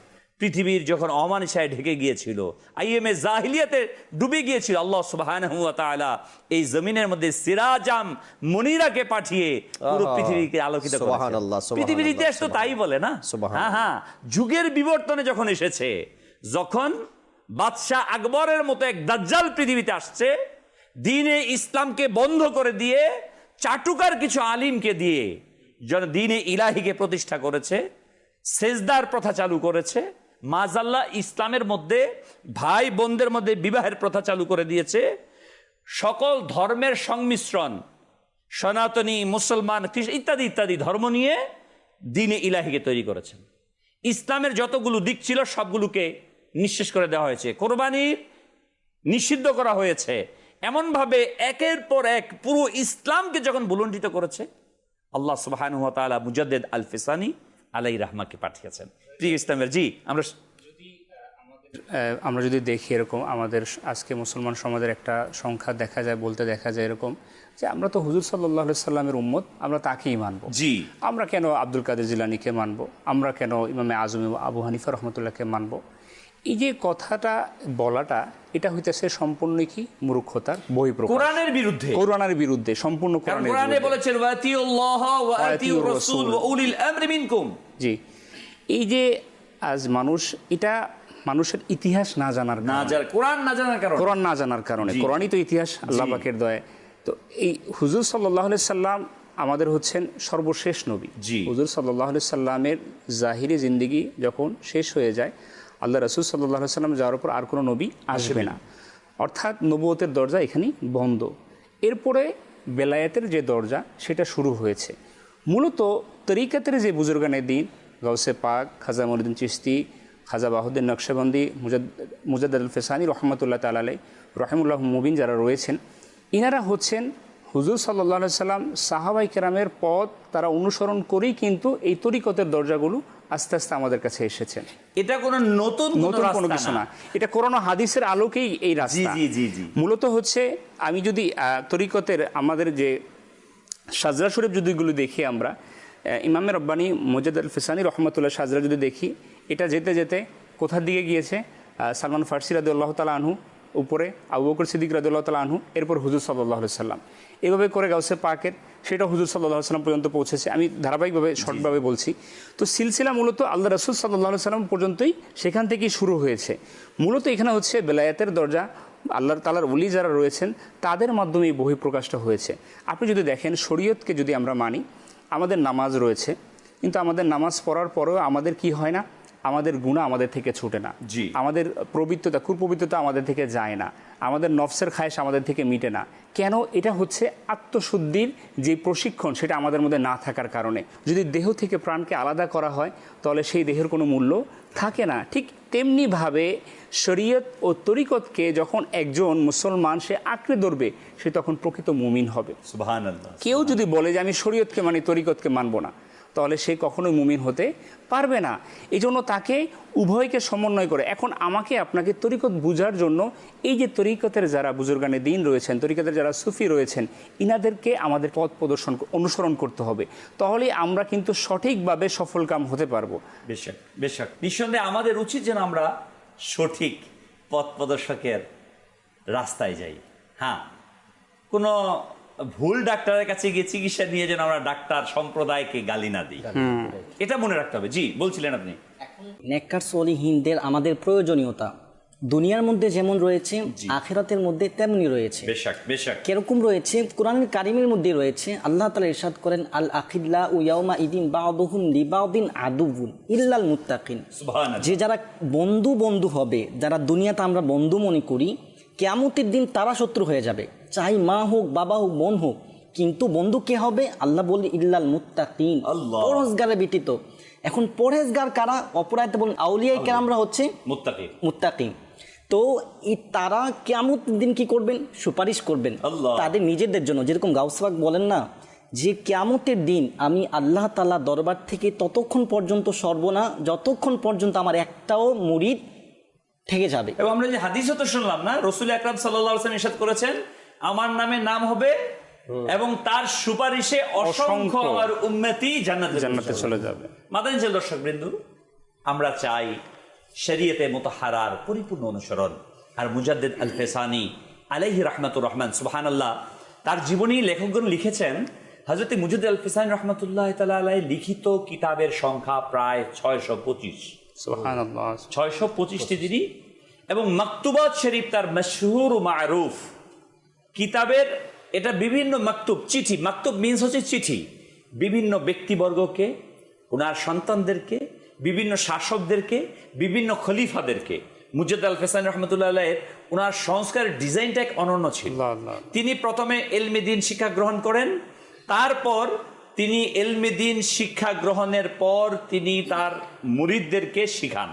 পৃথিবীর যখন অমানিসায় ঢেকে গিয়েছিল, আইএমএ জাহিলিয়াতে ডুবে গিয়েছিল, আল্লাহ সুবহানাহু ওয়া তাআলা এই জমিনের মধ্যে সিরাজাম মুনিরাকে পাঠিয়ে পুরো পৃথিবীকে আলোকিত করেছেন। সুবহানাল্লাহ, সুবহানাল্লাহ, পৃথিবীর ইতিহাস তো তাই বলে না। হ্যাঁ হ্যাঁ, যুগের বিবর্তনে যখন এসেছে, যখন বাদশাহ আকবরের মতো এক দাজ্জাল পৃথিবীতে আসছে, দ্বীনে ইসলামকে বন্ধ করে দিয়ে চাটুকার কিছু আলিমকে দিয়ে দ্বীনে ইলাহিকে প্রতিষ্ঠা করেছে, সেজদার প্রথা চালু করেছে, মাজাল্লাহ ইসলামের মধ্যে ভাই বোনদের মধ্যে বিবাহের প্রথা চালু করে দিয়েছে, সকল ধর্মের সংমিশ্রণ, সনাতনী, মুসলমান, খ্রিস্ট ইত্যাদি ইত্যাদি ধর্ম নিয়ে দ্বীনে ইলাহিকে তৈরি করেছেন। ইসলামের যতগুলো দিক ছিল সবগুলোকে নিঃশেষ করে দেওয়া হয়েছে, কোরবানি নিষিদ্ধ করা হয়েছে। এমনভাবে একের পর এক পুরো ইসলামকে যখন ভুলণ্ঠিত করেছে, আল্লাহ সুবহানাহু ওয়া তাআলা মুজাদ্দিদ আল ফেসানি আলাইহির রহমাকে পাঠিয়েছেন। প্রিয় ইসলামের জি, আমরা যদি দেখি এরকম আমাদের আজকে মুসলমান সমাজের একটা সংখ্যা দেখা যায়, বলতে দেখা যায় এরকম যে আমরা তো হুজুর সাল্লাল্লাহু আলাইহি সাল্লামের উম্মত, আমরা তাকেই মানব। জি, আমরা কেন আব্দুল কাদের জিলানীকে মানব, আমরা কেন ইমামে আজম আবু হানিফা রহমতুল্লাহকে মানব? এই যে কথাটা বলাটা, এটা হইতেছে সম্পূর্ণ কি মূর্খতার বহিঃপ্রকাশ, কোরআনের বিরুদ্ধে, কোরআনের বিরুদ্ধে, সম্পূর্ণ কোরআনে কোরআনের বলেছেন ওয়াতিউল্লাহ ওয়া আতিউর রাসূল ওয়া উলিল আমরি মিনকুম। জি, এই যে আজ মানুষ, এটা মানুষের ইতিহাস না জানার কোরআন না জানার কারণে, কোরআন না জানার কারণে, কোরআনই তো ইতিহাস, আল্লাহ পাকের দয়ায়। তো এই হুজুর সাল্লাল্লাহু আলাইহি সাল্লাম আমাদের হচ্ছেন সর্বশেষ নবী। হুজুর সাল্লাল্লাহু আলাইহি সাল্লামের জাহিরি জিন্দেগি যখন শেষ হয়ে যায়, আল্লাহ রাসূল সাল্লাল্লাহু আলাইহি সাল্লাম যাওয়ার পর আর কোনো নবী আসবে না, অর্থাৎ নবুয়তের দরজা এখানেই বন্ধ। এরপরে বেলায়েতের যে দরজা সেটা শুরু হয়েছে। মূলত তরিকাতের যে বুজুর্গানে দিন, গাউসে পাক, খাজা মঈনুদ্দিন চিশতি, খাজা বাহাউদ্দিন নকশবন্দি, মুজাদ্দিদ আল ফেসানি রহমতুল্লাহ তাআলা আলাইহি, রহিমুল্লাহ মুবিন যারা রয়েছেন, ইনারা হচ্ছেন হুজুর সাল্লাল্লাহু আলাইহি সাল্লাম সাহাবায়ে কেরামের পথ তারা অনুসরণ করেই কিন্তু এই তরিকতের দরজাগুলো আস্তে আস্তে আমাদের কাছে এসেছেন। এটা কোনো নতুন কোনো কিছু না, এটা কোরআন হাদিসের আলোকেই এই রাস্তা। মূলত হচ্ছে, আমি যদি তরিকতের আমাদের যে সাজরা শরীফ যদিগুলো দেখি, আমরা ইমামে রব্বানি মুজাদ্দিদ আল ফেসানি রহমতুল্লাহ সাজরা যদি দেখি, এটা যেতে যেতে কোথার দিকে গিয়েছে, সালমান ফারসি রাদিয়াল্লাহু তাআলা আনহু, উপরে আবু বকর সিদ্দিক রাদিয়াল্লাহু তাআলা আনহু, এরপর হুজুর সাল্লাল্লাহু আলাইহি সাল্লাম, এভাবে করে গাউসে পাকের সেটা হুজুর সাল্লাল্লাহু আলাইহি সাল্লাম পর্যন্ত পৌঁছেছে। আমি ধারাবাহিকভাবে শর্টভাবে বলছি। তো সিলসিলা মূলত আল্লাহ রাসূল সাল্লাল্লাহু আলাইহি সাল্লাম পর্যন্তই সেখান থেকেই শুরু হয়েছে। মূলত এখানে হচ্ছে বেলায়েতের দরজা, আল্লাহ তাআলার ওলি যারা রয়েছেন তাদের মাধ্যমে এই বহিঃপ্রকাশটা হয়েছে। আপনি যদি দেখেন, শরীয়তকে যদি আমরা মানি, আমাদের নামাজ রয়েছে, কিন্তু আমাদের নামাজ পড়ার পরেও আমাদের কি হয় না, আমাদের গুনাহ আমাদের থেকে ছুটে না, জি। আমাদের পবিত্রতা কুপবিত্রতা আমাদের থেকে যায় না, আমাদের নফসের খায়েশ আমাদের থেকে মিটে না। কেন? এটা হচ্ছে আত্মশুদ্ধির যে প্রশিক্ষণ, সেটা আমাদের মধ্যে না থাকার কারণে। যদি দেহ থেকে প্রাণকে আলাদা করা হয় তাহলে সেই দেহের কোনো মূল্য থাকে না। ঠিক তেমনিভাবে শরীয়ত ও তরিকতকে যখন একজন মুসলমান সে আঁকড়ে ধরবে, সে তখন প্রকৃত মুমিন হবে। সুবহানাল্লাহ। কেউ যদি বলে যে আমি শরীয়তকে মানি, তরিকতকে মানব না, তাহলে সে কখনোই মুমিন হতে পারবে না। এই জন্য তাকে উভয়কে সমন্বয় করে। এখন আমাকে আপনাকে তরিকত বুঝার জন্য এই যে তরিকতের যারা বুজুর্গানে দিন রয়েছেন, তরিকতের যারা সুফি রয়েছেন, ইনাদেরকে আমাদের পথ প্রদর্শন অনুসরণ করতে হবে। তাহলে আমরা কিন্তু সঠিকভাবে সফলকাম হতে পারবো। বেশক বেশক, নিঃসন্দেহে আমাদের উচিত যেন আমরা সঠিক পথ প্রদর্শকের রাস্তায় যাই। হ্যাঁ, কোনো ভুল ডাক্তারের কাছে গিয়ে চিকিৎসা নিয়ে যেন আমরা ডাক্তার সম্প্রদায়কে গালি না দিই, এটা মনে রাখতে হবে। জি, বলছিলেন আপনি। নেককার সলিহিনদের আমাদের প্রয়োজনীয়তা দুনিয়ার মধ্যে যেমন রয়েছে, আখিরাতের মধ্যে তেমনি রয়েছে। বেশক বেশক। কিরকম রয়েছে? কোরআনের কারিমের মধ্যে রয়েছে, আল্লাহ তাআলা ইরশাদ করেন, আল আখিল্লা ইয়াউমা ইদিন বা'দুহুম লিবা'দিন আদুউন ইল্লাল মুত্তাকিন। সুবহানাল্লাহ। যে যারা বন্ধু বন্ধু হবে, যারা দুনিয়াতে আমরা বন্ধু মনে করি, কিয়ামতের দিন তারা শত্রু হয়ে যাবে, চাই মা হোক, বাবা হোক, বোন হোক। কিন্তু বন্ধু কে হবে? আল্লাহ বলি ইল্লাল মুত্তাকিন, পরহেজগারে ব্যতীত। এখন পরহেজগার কারা? অপরাধ বলেন আউলিয়ায়ে কেরামরা হচ্ছে মুত্তাকি। মুত্তাকিন। তো তারা কিয়ামতের দিন কি করবেন? সুপারিশ করবেন তাদের নিজেদের জন্য। যেরকম গাউস পাক বলেন না, যে কিয়ামতের দিন আমি আল্লাহ তাআলা দরবার থেকে ততক্ষণ পর্যন্ত সরব না যতক্ষণ পর্যন্ত আমার একটাও মুরিদ থেকে যাবে। এবং আমরা যে হাদিসও তো শুনলাম না, রাসূল আকরাম সাল্লাল্লাহু আলাইহি ওয়াসাল্লাম ইরশাদ করেছেন, আমার নামে নাম হবে এবং তার সুপারিশে অসংখ্য আমার উম্মতি জান্নাতে চলে যাবে। মাদানী দর্শকবৃন্দ, আমরা চাই শরীয়তে মুতাহহারার পরিপূর্ণ অনুসরণ। আর মুজাদ্দিদ আল ফেসানি আলাইহি রাহমাতুর রহমান, সুবহানাল্লাহ, তার জীবনী লেখকগণ লিখেছেন, হযরত মুজাদ্দিদ আল ফেসানি রাহমাতুল্লাহ তাআলা আলাইহি লিখিত কিতাবের সংখ্যা প্রায় 625। সুবহানাল্লাহ, 625টি তিনি, এবং মাকতুবাত শরীফ তার মশহুর ও মারুফ কিতাবের। এটা বিভিন্ন মাকতুব, চিঠি, মাকতুব মিন্স হচ্ছে চিঠি, বিভিন্ন ব্যক্তিবর্গকে, ওনার সন্তানদেরকে, বিভিন্ন শাসকদেরকে, বিভিন্ন খলিফাদেরকে। মুজাদ্দিদ আল ফেসানি রহমতুল্লাহ আলাইহির ওনার সংস্কারের ডিজাইনটা এক অনন্য ছিল। তিনি প্রথমে ইলমে দ্বীন শিক্ষা গ্রহণ করেন, তারপর তিনি ইলমে দ্বীন শিক্ষা গ্রহণের পর তিনি তার মুরিদদেরকে শিখান।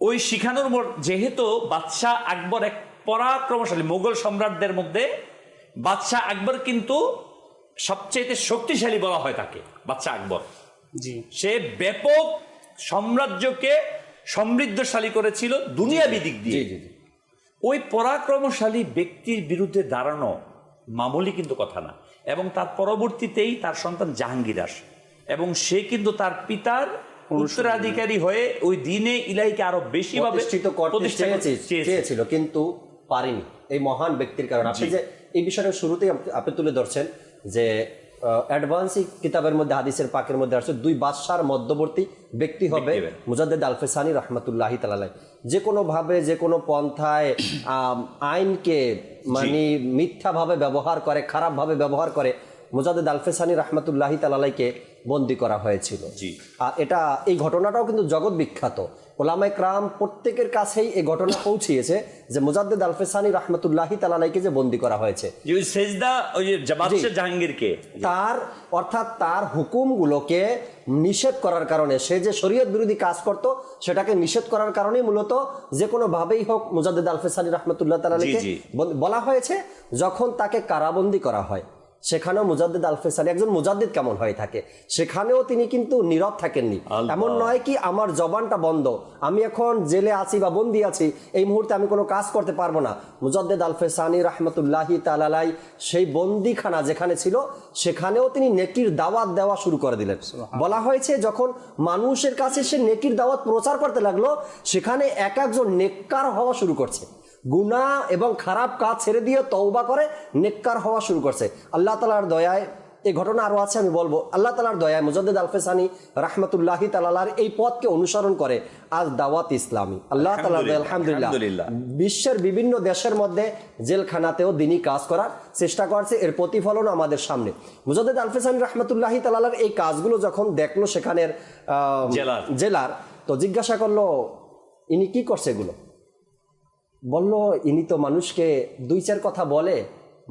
ওই শিখানোর যেহেতু বাদশাহ আকবর এক পরাক্রমশালী মোগল সম্রাটদের মধ্যে বাদশাহ আকবর কিন্তু সবচেয়ে শক্তিশালী বলা হয় তাকে, বাদশাহ আকবর। জি, সে ব্যাপক সাম্রাজ্যকে সমৃদ্ধশালী করেছিল দুনিয়াবি দিক দিয়ে। ওই পরাক্রমশালী ব্যক্তির বিরুদ্ধে দাঁড়ানো মামুলি কিন্তু কথা না। এবং তার পরবর্তীতেই তার সন্তান জাহাঙ্গীর আসে, এবং সে কিন্তু তার পিতার উত্তরাধিকারী হয়ে ওই দিনে ইলাহিকে আরো বেশি ভাবে প্রতিষ্ঠা চেয়েছিল, কিন্তু পারেনি এই মহান ব্যক্তির কারণে। আপনি যে এই বিষয়টা শুরুতেই আপনি তুলে ধরছেন যে অ্যাডভান্স কিতাবের মধ্যে, হাদিসের পাকের মধ্যে আসছে, দুই বাদশার মধ্যবর্তী ব্যক্তি হবে মুজাদ্দিদ আল ফেসানি রাহমাতুল্লাহি তাআলা আলাইহি। যে কোনো ভাবে, যে কোনো পন্থায় আইনকে মানে মিথ্যাভাবে ব্যবহার করে, খারাপভাবে ব্যবহার করে মুজাদ্দিদ আল ফেসানি রাহমাতুল্লাহি তাআলা আলাইহিকে বন্দী করা হয়েছিল। আর এই ঘটনাটাও কিন্তু জগৎ বিখ্যাত। ওলামায়ে কেরাম প্রত্যেকের কাছেই এই ঘটনা পৌঁছিয়েছে যে মুজাদ্দিদ আল ফেসানি রাহমাতুল্লাহি তাআলা আলাইহিকে যে বন্দী করা হয়েছে, জাহাঙ্গীরকে, তার অর্থাৎ তার হুকুমগুলোকে নিষেধ করার কারণে, সে যে শরীয়ত বিরোধী কাজ করত সেটাকে নিষেধ করার কারণেই মূলত যে কোনো ভাবেই হোক মুজাদ্দিদ আল ফেসানি রাহমাতুল্লাহ তাআলা আলাইহিকে বলা হয়েছে। যখন তাকে কারাবন্দী করা হয়, সেখানেও মুজাদ্দিদ আল ফেসানি একজন মুজাদ্দিদ কেমন হয়ে থাকে, সেখানেও তিনি কিন্তু নীরব থাকেননি। এমন নয় কি আমার জবানটা বন্ধ, আমি এখন জেলে আছি বা বন্দি আছি, এই মুহূর্তে আমি কোনো কাজ করতে পারবো না। মুজাদ্দিদ আল ফেসানি রাহমাতুল্লাহি তাআলা আলাইহি সেই বন্দিখানা যেখানে ছিল, সেখানেও তিনি নেকির দাওয়াত দেওয়া শুরু করে দিলেন। বলা হয়েছে যখন মানুষের কাছে সে নেকির দাওয়াত প্রচার করতে লাগলো, সেখানে এক একজন নেককার হওয়া শুরু করছে, গুনাহ এবং খারাপ কাজ ছেড়ে দিয়ে তওবা করে নেককার হওয়া শুরু করছে। আল্লাহ তাআলার দয়ায় এই ঘটনা আরো আছে, আমি বলবো। আল্লাহ তাআলার দয়ায় মুজাদ্দিদ আল ফেসানি রাহমাতুল্লাহি তাআলার এই পথকে অনুসরণ করে আজ দাওয়াত ইসলামী, আল্লাহ তাআলার দয়ায় আলহামদুলিল্লাহ বিশ্বের বিভিন্ন দেশের মধ্যে জেলখানাতেও দিনী কাজ করার চেষ্টা করছে। এর প্রতিফলন আমাদের সামনে। মুজাদ্দিদ আল ফেসানি রাহমাতুল্লাহি তাআলার এই কাজগুলো যখন দেখলো সেখানের জেলার, তো জিজ্ঞাসা করলো ইনি কি করছে এগুলো? বলল ইনি তো মানুষকে 2-4 কথা বলে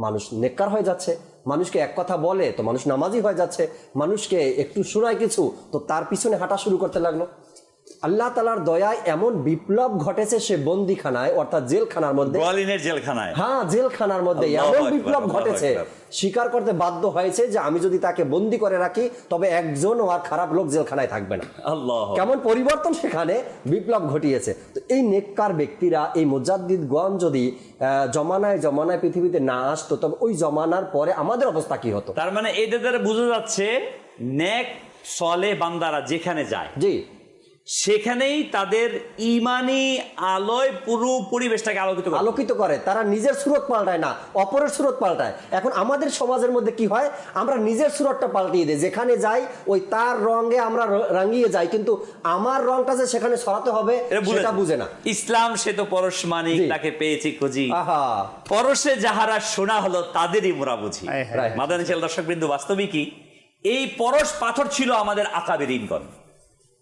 মানুষ নেককার হয়ে যাচ্ছে, মানুষকে এক কথা বলে তো মানুষ নামাজি হয়ে যাচ্ছে, মানুষকে একটু শোনায় কিছু তো তার পিছনে হাঁটা শুরু করতে লাগলো। আল্লাহ তাআলার দয়ায় এমন বিপ্লব ঘটেছে সে বন্দিখানায় অর্থাৎ জেলখানার মধ্যে, গোয়ালিনের জেলখানায়, হ্যাঁ জেলখানার মধ্যে আল্লাহু এমন আকবার, বিপ্লব আল্লাহু ঘটেছে, আকবার। স্বীকার করতে বাধ্য হয়েছে যে আমি যদি তাকে বন্দি করে রাখি তবে একজন আর খারাপ লোক জেলখানায় থাকবে না। আল্লাহ, কেমন পরিবর্তন সেখানে বিপ্লব ঘটিয়েছে। তো এই নেককার ব্যক্তিরা, এই মুজাদ্দিদগণ যদি জমানায় জমানায় পৃথিবীতে না আসতো তবে ওই জমানার পরে আমাদের অবস্থা কি হতো? তার মানে এটা দ্বারা বোঝা যাচ্ছে নেক সলে বান্দারা যেখানে যায় জি, সেখানেই তাদের ইমানি আলোয় পুরো পরিবেশটাকে আলোকিত করে। তারা নিজের সুরত পাল্টায় না, অপরের সুরত পাল্টায়। এখন আমাদের সমাজের মধ্যে কি হয়, আমরা নিজের সুরতটা পাল্টিয়ে দিই, যেখানে যাই ওই তার রঙে আমরা রাঙিয়ে যাই, কিন্তু আমার রংটা যে সেখানে ছড়াতে হবে সেটা বুঝে না। ইসলাম সে তো পরশ মানিক, জি। তাকে পেয়েছি খুঁজি, আহা, পরশে যাহারা শোনা হলো তাদেরই মোরা বুঝি। হ্যাঁ, হ্যাঁ। মাদানী ছেলে দর্শক বিন্দু, বাস্তবিকই এই পরশ পাথর ছিল আমাদের আকাবেরিনগণ,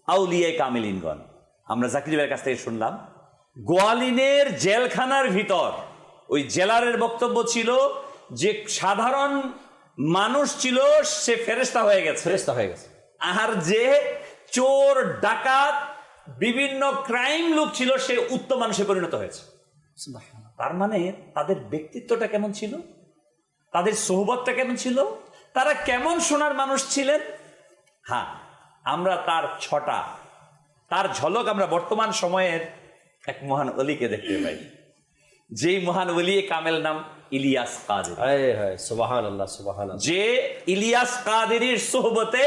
আউলিয়ায়ে কামিলিনগণ। আমরা জাকির ভাইয়ের কাছ থেকে শুনলাম গোয়ালিনের জেলখানার ভিতর ওই জেলারের বক্তব্য ছিল যে সাধারণ মানুষ ছিল সে ফেরেশতা হয়ে গেছে, ফেরেশতা হয়ে গেছে। আর যে চোর ডাকাত বিভিন্ন ক্রাইম লোক ছিল সে উত্তম মানুষে পরিণত হয়েছে। সুবহানাল্লাহ। তার মানে তাদের ব্যক্তিত্বটা কেমন ছিল, তাদের সোহবতটা কেমন ছিল, তারা কেমন সোনার মানুষ ছিলেন। হ্যাঁ, আমরা তার ঝলক আমরা বর্তমান সময়ের এক মহান অলিকে দেখতে পাই, যেই মহান অলি কামেল নাম ইলিয়াস কাদের। সুবহানাল্লাহ, সুবহানাল্লাহ। যে ইলিয়াস কাদেরের সোহবতে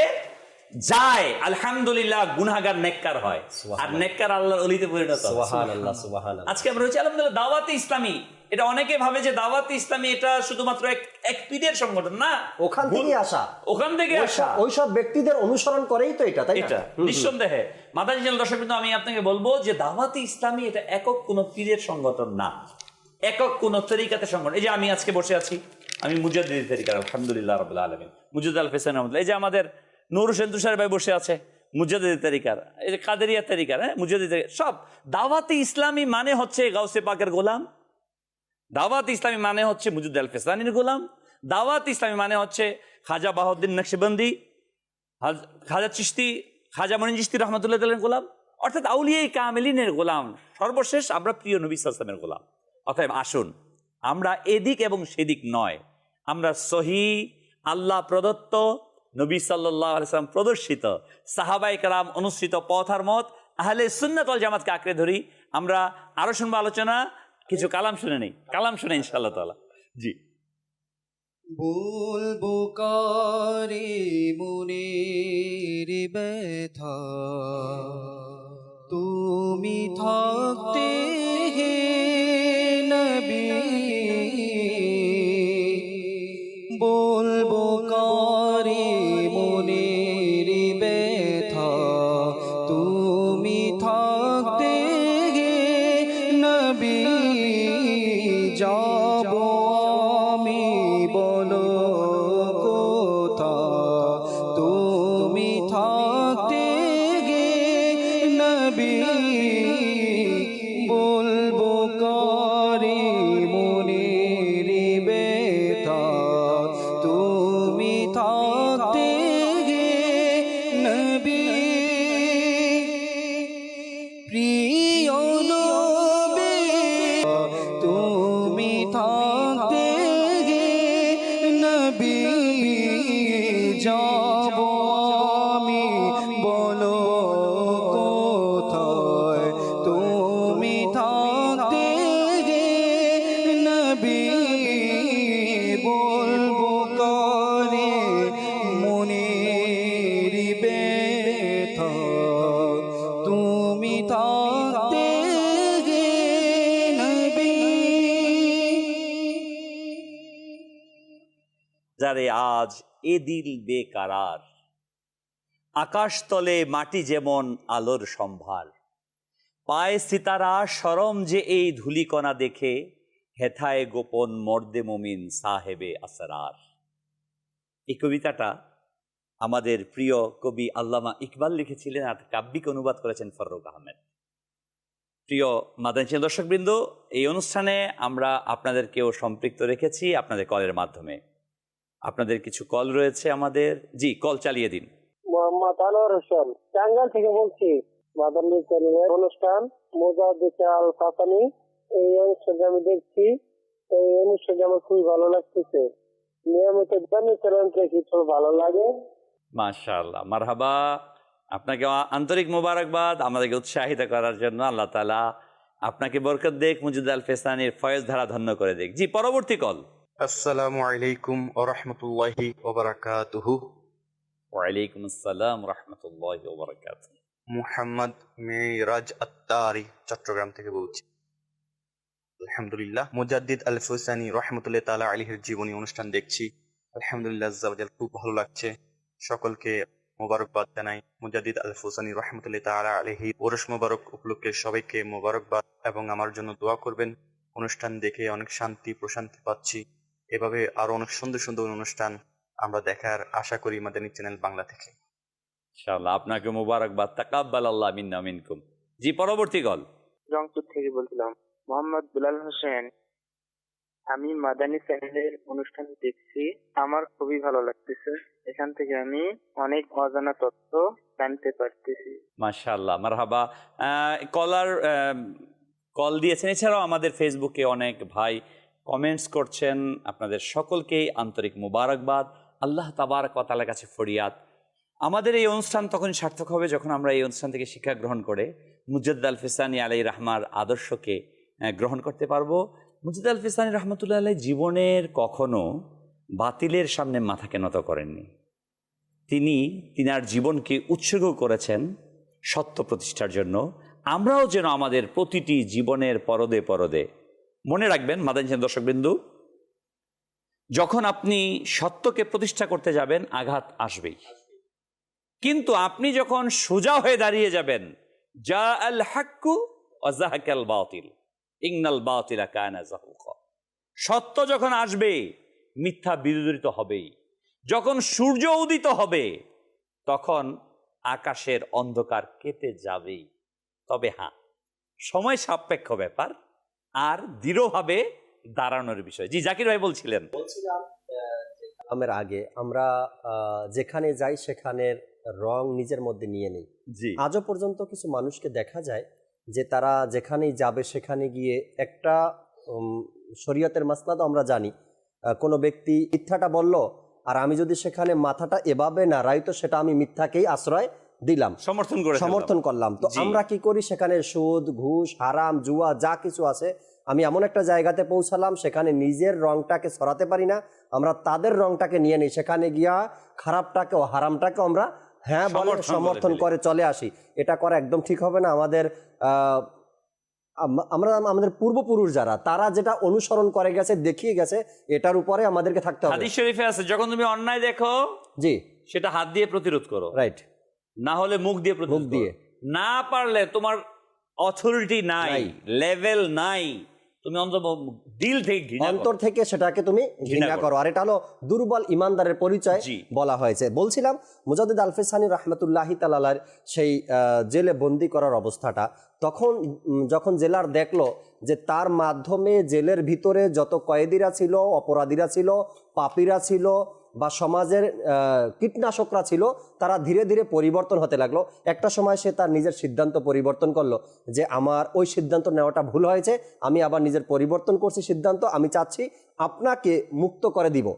যায় আলহামদুলিল্লাহ গুনাহগার নেককার হয়, আর নেককার আল্লাহর অলিতে পরিণত হয়। সুবহানাল্লাহ, সুবহানাল্লাহ। আজকে আমরা হচ্ছে আলহামদুলিল্লাহ দাওয়াতে ইসলামী, এটা অনেকে ভাবে যে দাওয়াতে ইসলামী এটা শুধুমাত্র এক পীরের সংগঠন না, ওখান থেকে আসা, ওখান থেকে আসা, ওইসব ব্যক্তিদের অনুসরণ করেই তো এটা, তাই না? এটা নিঃসন্দেহে। মাদানী চ্যানেল দর্শক কিন্তু আমি আপনাকে বলবো যে দাওয়াতে ইসলামী এটা একক কোন পীরের সংগঠন না, একক কোন তরিকাতে সংগঠন। এই যে আমি আজকে বসে আছি, আমি মুজাদ্দিদ তরিকার আলহামদুলিল্লাহ রাব্বিল আলামিন, মুজাদ্দিদ আল ফেসান রহমাতুল্লাহ। এই যে আমাদের নূর হোসেন তুষার ভাই বসে আছে, মুজাদ্দিদ তরিকার, এই যে কাদেরিয়া তরিকার, হ্যাঁ মুজাদ্দিদ তরিকার, সব। দাওয়াতে ইসলামী মানে হচ্ছে গাউসে পাকের গোলাম, দাওয়াত ইসলামী মানে হচ্ছে মুজাদ্দিদ আল ফেসানির গোলাম, দাওয়াত ইসলামী মানে হচ্ছে খাজা বাহাউদ্দিন নকশবন্দি, খাজা চিশতি, খাজা মঈন চিশতি রহমতুল্লাহ তাআলার গোলাম, অর্থাৎ আউলিয়ায়ে কামিলিনের গোলাম। সর্বশেষ আমরা প্রিয় নবী সাল্লাল্লাহু আলাইহি ওয়াসাল্লামের গোলাম। অতএব আসুন আমরা এদিক এবং সেদিক নয়, আমরা সহি আল্লাহ প্রদত্ত, নবী সাল্লাল্লাহু আলাইহি ওয়াসাল্লাম প্রদর্শিত, সাহাবায়ে কেরাম অনুসৃত পথ আর মত আহলে সুন্নাত ওয়াল জামাতকে আঁকড়ে ধরি। আমরা আরো শুনবো আলোচনা, কিছু কালাম শুনে নেই, কালাম শুনে ইনশাআল্লাহ তাআলা। জি, বলবো কারে মনের ব্যথা, তুমি থাকতে হে নবী, বলবো কারে মনের ব্যথা, তুমি থাকতে হে নবী, যাব আমি বলো কোথা, তুমি থাকতে গে নবী, বলবো কারে মনের ব্যথা, তুমি থাকতে গে নবী, প্রিয় নবী, তুমি থাকতে গে নবী, যাব আমি বলো কোথায়, তুমি থাকতে গে নবী, বলবো কারে মনের ব্যথা, তুমি থাকতে গে নবী। যারে আজ এ দিল বেকারার, আকাশ তলে মাটি যেমন আলোর সম্ভার, পায়ে সিতারা শরম যে এই ধুলিকণা দেখে, হেথায় গোপন মর্দে মুমিন সাহেবে আসরার। এই কবিতাটা আমাদের প্রিয় কবি আল্লামা ইকবাল লিখেছিলেন আর কাব্যিক অনুবাদ করেছেন ফররুক আহমেদ। প্রিয় মাদানী দর্শকবৃন্দ, এই অনুষ্ঠানে আমরা আপনাদেরকেও সম্পৃক্ত রেখেছি আপনাদের কলের মাধ্যমে। আপনাদের কিছু কল রয়েছে আমাদের। জি, কল চালিয়ে দিন। মোহাম্মদ আনোয়ার হোসেন টাঙ্গাইল থেকে বলছি। মাদানী চ্যানেলের অনুষ্ঠান মুজাদ্দিদ আল ফাসানি, এই অনুষ্ঠানটি আমি দেখছি। এই অনুষ্ঠানটি আমার খুবই ভালো লাগতেছে। নিয়মিত মাদানী চ্যানেল দেখি, খুব ভালো লাগে। মাশাআল্লাহ, মারহাবা। আপনাকে আন্তরিক মোবারকবাদ আমাদেরকে উৎসাহিত করার জন্য। আল্লাহ তাআলা আপনাকে বরকত দেখ, মুজিদ আল ফেসানির ফয়েজ ধারা ধন্য করে দেখ। জি, পরবর্তী কল। আসসালামু আলাইকুম ওয়া রাহমাতুল্লাহি ওয়া বারাকাতুহু। ওয়ালাইকুম আসসালাম ওয়া রাহমাতুল্লাহি ওয়া বারাকাতুহু। মুহাম্মদ মিরাজ আত্তারি চট্টগ্রাম থেকে বলছি। আলহামদুলিল্লাহ, মুজাদ্দিদ আল ফেসানি রাহমাতুল্লাহি তাআলা আলাইহির জীবনী অনুষ্ঠান দেখছি। আলহামদুলিল্লাহ, আজ্জাওয়াজাল খুব ভালো লাগছে। সকলকে মোবারকবাদ জানাই। মুজাদ্দিদ আল ফেসানি রাহমাতুল্লাহি তাআলা আলাইহি ওরস মোবারক উপলক্ষে সবাইকে মোবারকবাদ এবং আমার জন্য দোয়া করবেন। অনুষ্ঠান দেখে অনেক শান্তি প্রশান্তি পাচ্ছি। এভাবে আরো অনেক সুন্দর সুন্দর অনুষ্ঠান আমরা দেখার আশা করি মাদানী চ্যানেল বাংলা থেকে। ইনশাআল্লাহ আপনাকে মোবারকবাদ। তাকাব্বালাল্লাহু মিন্না মিনকুম। জি, পরবর্তী কল। রংপুর থেকে বলছিলাম। মোহাম্মদ বিলাল হোসেন, আমি মাদানী চ্যানেলের অনুষ্ঠান দেখছি, আমার খুবই ভালো লাগতেছে। এখান থেকে আমি অনেক অজানা তথ্য জানতে পারতেছি। মাশাআল্লাহ, মারহাবা। কলার কল দিয়েছেন। এছাড়াও আমাদের ফেসবুকে অনেক ভাই কমেন্টস করছেন। আপনাদের সকলকেই আন্তরিক মোবারকবাদ। আল্লাহ তাবারক ওয়া তাআলার কাছে ফরিয়াদ, আমাদের এই অনুষ্ঠান তখন সার্থক হবে যখন আমরা এই অনুষ্ঠান থেকে শিক্ষা গ্রহণ করে মুজাদ্দিদ আল ফেসানি আলাইহির রাহমার আদর্শকে গ্রহণ করতে পারবো। মুজাদ্দিদ আল ফেসানি রাহমাতুল্লাহ আলাইহি জীবনের কখনো বাতিলের সামনে মাথাকে নত করেননি। তিনি তিনার জীবনকে উৎসর্গ করেছেন সত্য প্রতিষ্ঠার জন্য। আমরাও যেন আমাদের প্রতিটি জীবনের পরদে পরদে মনে রাখবেন মাদানী দর্শকবৃন্দু, যখন আপনি সত্যকে প্রতিষ্ঠা করতে যাবেন আঘাত আসবেই, কিন্তু আপনি যখন সোজা হয়ে দাঁড়িয়ে যাবেন, জা আল হাক্কু ওয়া যাহাকাল বাতিল ইন্নাল বাতিলা কানা যাহুকা, সত্য যখন আসবে মিথ্যা বিদূরিত হবেই। যখন সূর্য উদিত হবে তখন আকাশের অন্ধকার কেটে যাবেই। তবে হ্যাঁ, সময় সাপেক্ষ ব্যাপার আর দৃঢ়ভাবে দাঁড়ানোর বিষয়। জি, জাকির ভাই বলছিলেন। আমের আগে আমরা যেখানে যাই সেখানের রং নিজের মধ্যে নিয়ে নেই। জি, আজও পর্যন্ত কিছু মানুষকে দেখা যায় যে তারা যেখানেই যাবে সেখানে গিয়ে একটা শরীয়তের মাসলা তো আমরা জানি, কোনো ব্যক্তি মিথ্যাটা বলল আর আমি যদি সেখানে মাথাটা এভাবে নাড়াই তো সেটা আমি মিথ্যাকেই আশ্রয় দিলাম, সমর্থন করলাম। তো আমরা কি করি, সেখানে সুদ ঘুষ হারাম জুয়া যা কিছু আছে, আমি এমন একটা জায়গাতে পৌঁছালাম সেখানে নিজের রংটাকে সরাতে পারি না, আমরা তাদের রংটাকে নিয়ে নিই, সেখানে গিয়া খারাপটাকে ও হারামটাকে আমরা হ্যাঁ বলে সমর্থন করে চলে আসি। এটা করা একদম ঠিক হবে না। আমাদের পূর্বপুরুষ যারা তারা যেটা অনুসরণ করে গেছে দেখিয়ে গেছে, এটার উপরে আমাদেরকে থাকতে হবে। হাদিস শরীফে আছে, যখন তুমি অন্যায় দেখো জি সেটা হাত দিয়ে প্রতিরোধ করো, রাইট, না হলে মুখ দিয়ে প্রতিরোধ করো। না পারলে তোমার অথরিটি নাই, লেভেল নাই, তুমি দিল থেকে অন্তর থেকে সেটাকে তুমি ঘৃণা করো। আর এটা হলো দুর্বল ইমানদারের পরিচয় বলা হয়েছে। বলছিলাম মুজাদ্দিদ আল ফেসানি রাহমাতুল্লাহি তাআলার সেই জেলে বন্দি করার অবস্থাটা, তখন যখন জেলার দেখলো যে তার মাধ্যমে জেলের ভিতরে যত কয়েদিরা ছিল, অপরাধীরা ছিল, পাপীরা ছিল বা সমাজের কীটনাশকরা ছিল, তারা ধীরে ধীরে পরিবর্তন হতে লাগলো। একটা সময় সে তার নিজের সিদ্ধান্ত পরিবর্তন করলো যে আমার ওই সিদ্ধান্ত নেওয়াটা ভুল হয়েছে, আমি আবার নিজের পরিবর্তন করছি সিদ্ধান্ত, আমি চাচ্ছি আপনাকে মুক্ত করে দিব।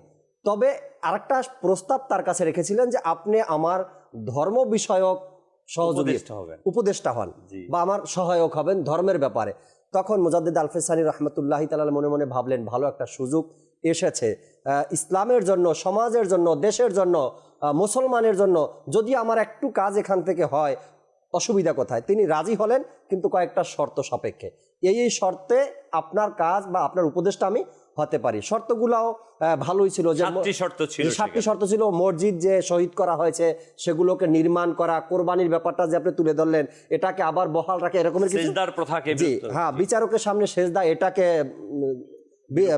তবে আরেকটা প্রস্তাব তার কাছে রেখেছিলেন যে আপনি আমার ধর্ম বিষয়ক সহযোগী উপদেষ্টা হন বা আমার সহায়ক হবেন ধর্মের ব্যাপারে। তখন মুজাদ্দিদ আল ফেসানি রাহমাতুল্লাহি তাআলা মনে মনে ভাবলেন ভালো একটা সুযোগ এসেছে ইসলামের জন্য, সমাজের জন্য, দেশের জন্য, মুসলমানের জন্য, যদি আমার একটু কাজ এখান থেকে হয় অসুবিধা কোথায়। তিনি রাজি হলেন, কিন্তু কয়েকটা শর্ত সাপেক্ষে। এই শর্তে আপনার কাজ বা আপনার উপদেশটা আমি হতে পারি। শর্তগুলাও ভালোই ছিল, যে 7টি শর্ত ছিল। মসজিদ যে শহীদ করা হয়েছে সেগুলোকে নির্মাণ করা, কোরবানির ব্যাপারটা যে আপনি তুলে ধরলেন এটাকে আবার বহাল রাখে, এরকমের কিছু, জি হ্যাঁ, বিচারকের সামনে সেজদা এটাকে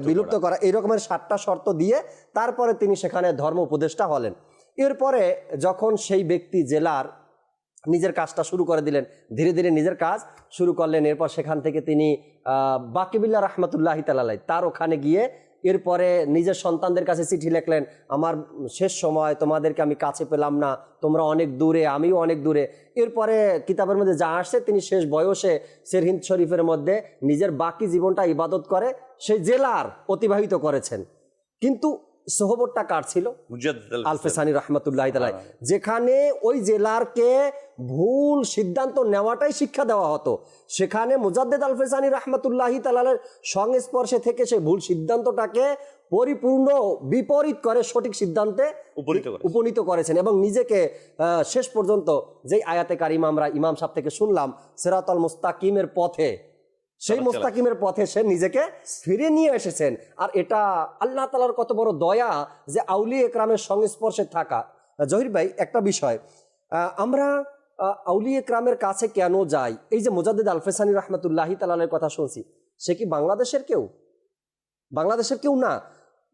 বিলুপ্ত করা, এই রকমের 7টা শর্ত দিয়ে তারপরে তিনি সেখানে ধর্ম উপদেষ্টা হলেন। এরপরে যখন সেই ব্যক্তি জেলার নিজের কাজটা শুরু করে দিলেন, ধীরে ধীরে নিজের কাজ শুরু করলেন। এরপর সেখান থেকে তিনি বাকিবিল্লাহ রহমতুল্লাহি তাআলাই তার ওখানে গিয়ে এরপরে নিজের সন্তানদের কাছে চিঠি লিখলেন, আমার শেষ সময়, তোমাদেরকে আমি কাছে পেলাম না, তোমরা অনেক দূরে, আমিও অনেক দূরে। এরপরে কিতাবের মধ্যে যা আসছে, তিনি শেষ বয়সে সিরহিন্দ শরীফের মধ্যে নিজের বাকি জীবনটা ইবাদত করে সেই জেলার অতিবাহিত করেছেন। কিন্তু সোহবতটা কার ছিল? মুজাদ্দিদ আলফেসানি রহমতুল্লাহ তাআলা, যেখানে ওই জেলারকে ভুল সিদ্ধান্ত নেওয়াটাই শিক্ষা দেওয়া হতো, সেখানে মুজাদ্দিদ আলফেসানি রহমতুল্লাহ তাআলার সংস্পর্শে থেকে সে ভুল সিদ্ধান্তটাকে পরিপূর্ণ বিপরীত করে সঠিক সিদ্ধান্তে উপনীত করেছেন। এবং নিজেকে শেষ পর্যন্ত যেই আয়াতে কারিমা আমরা ইমাম সাহেব থেকে শুনলাম, সিরাতাল মুস্তাকিমের পথে, সেই মুস্তাকিমের পথে সে নিজেকে ফিরে নিয়ে এসেছেন। আর এটা আল্লাহ তাআলার কত বড় দয়া যে আউলিয়া একরামের সংস্পর্শে থাকা। জহির ভাই, একটা বিষয়, আমরা আউলিয়া একরামের কাছে কেন যাই? এই যে মুজাদ্দিদ আলফেসানি রহমতুল্লাহি তাআলার কথা শুনছি, সে কি বাংলাদেশের কেউ? বাংলাদেশের কেউ না।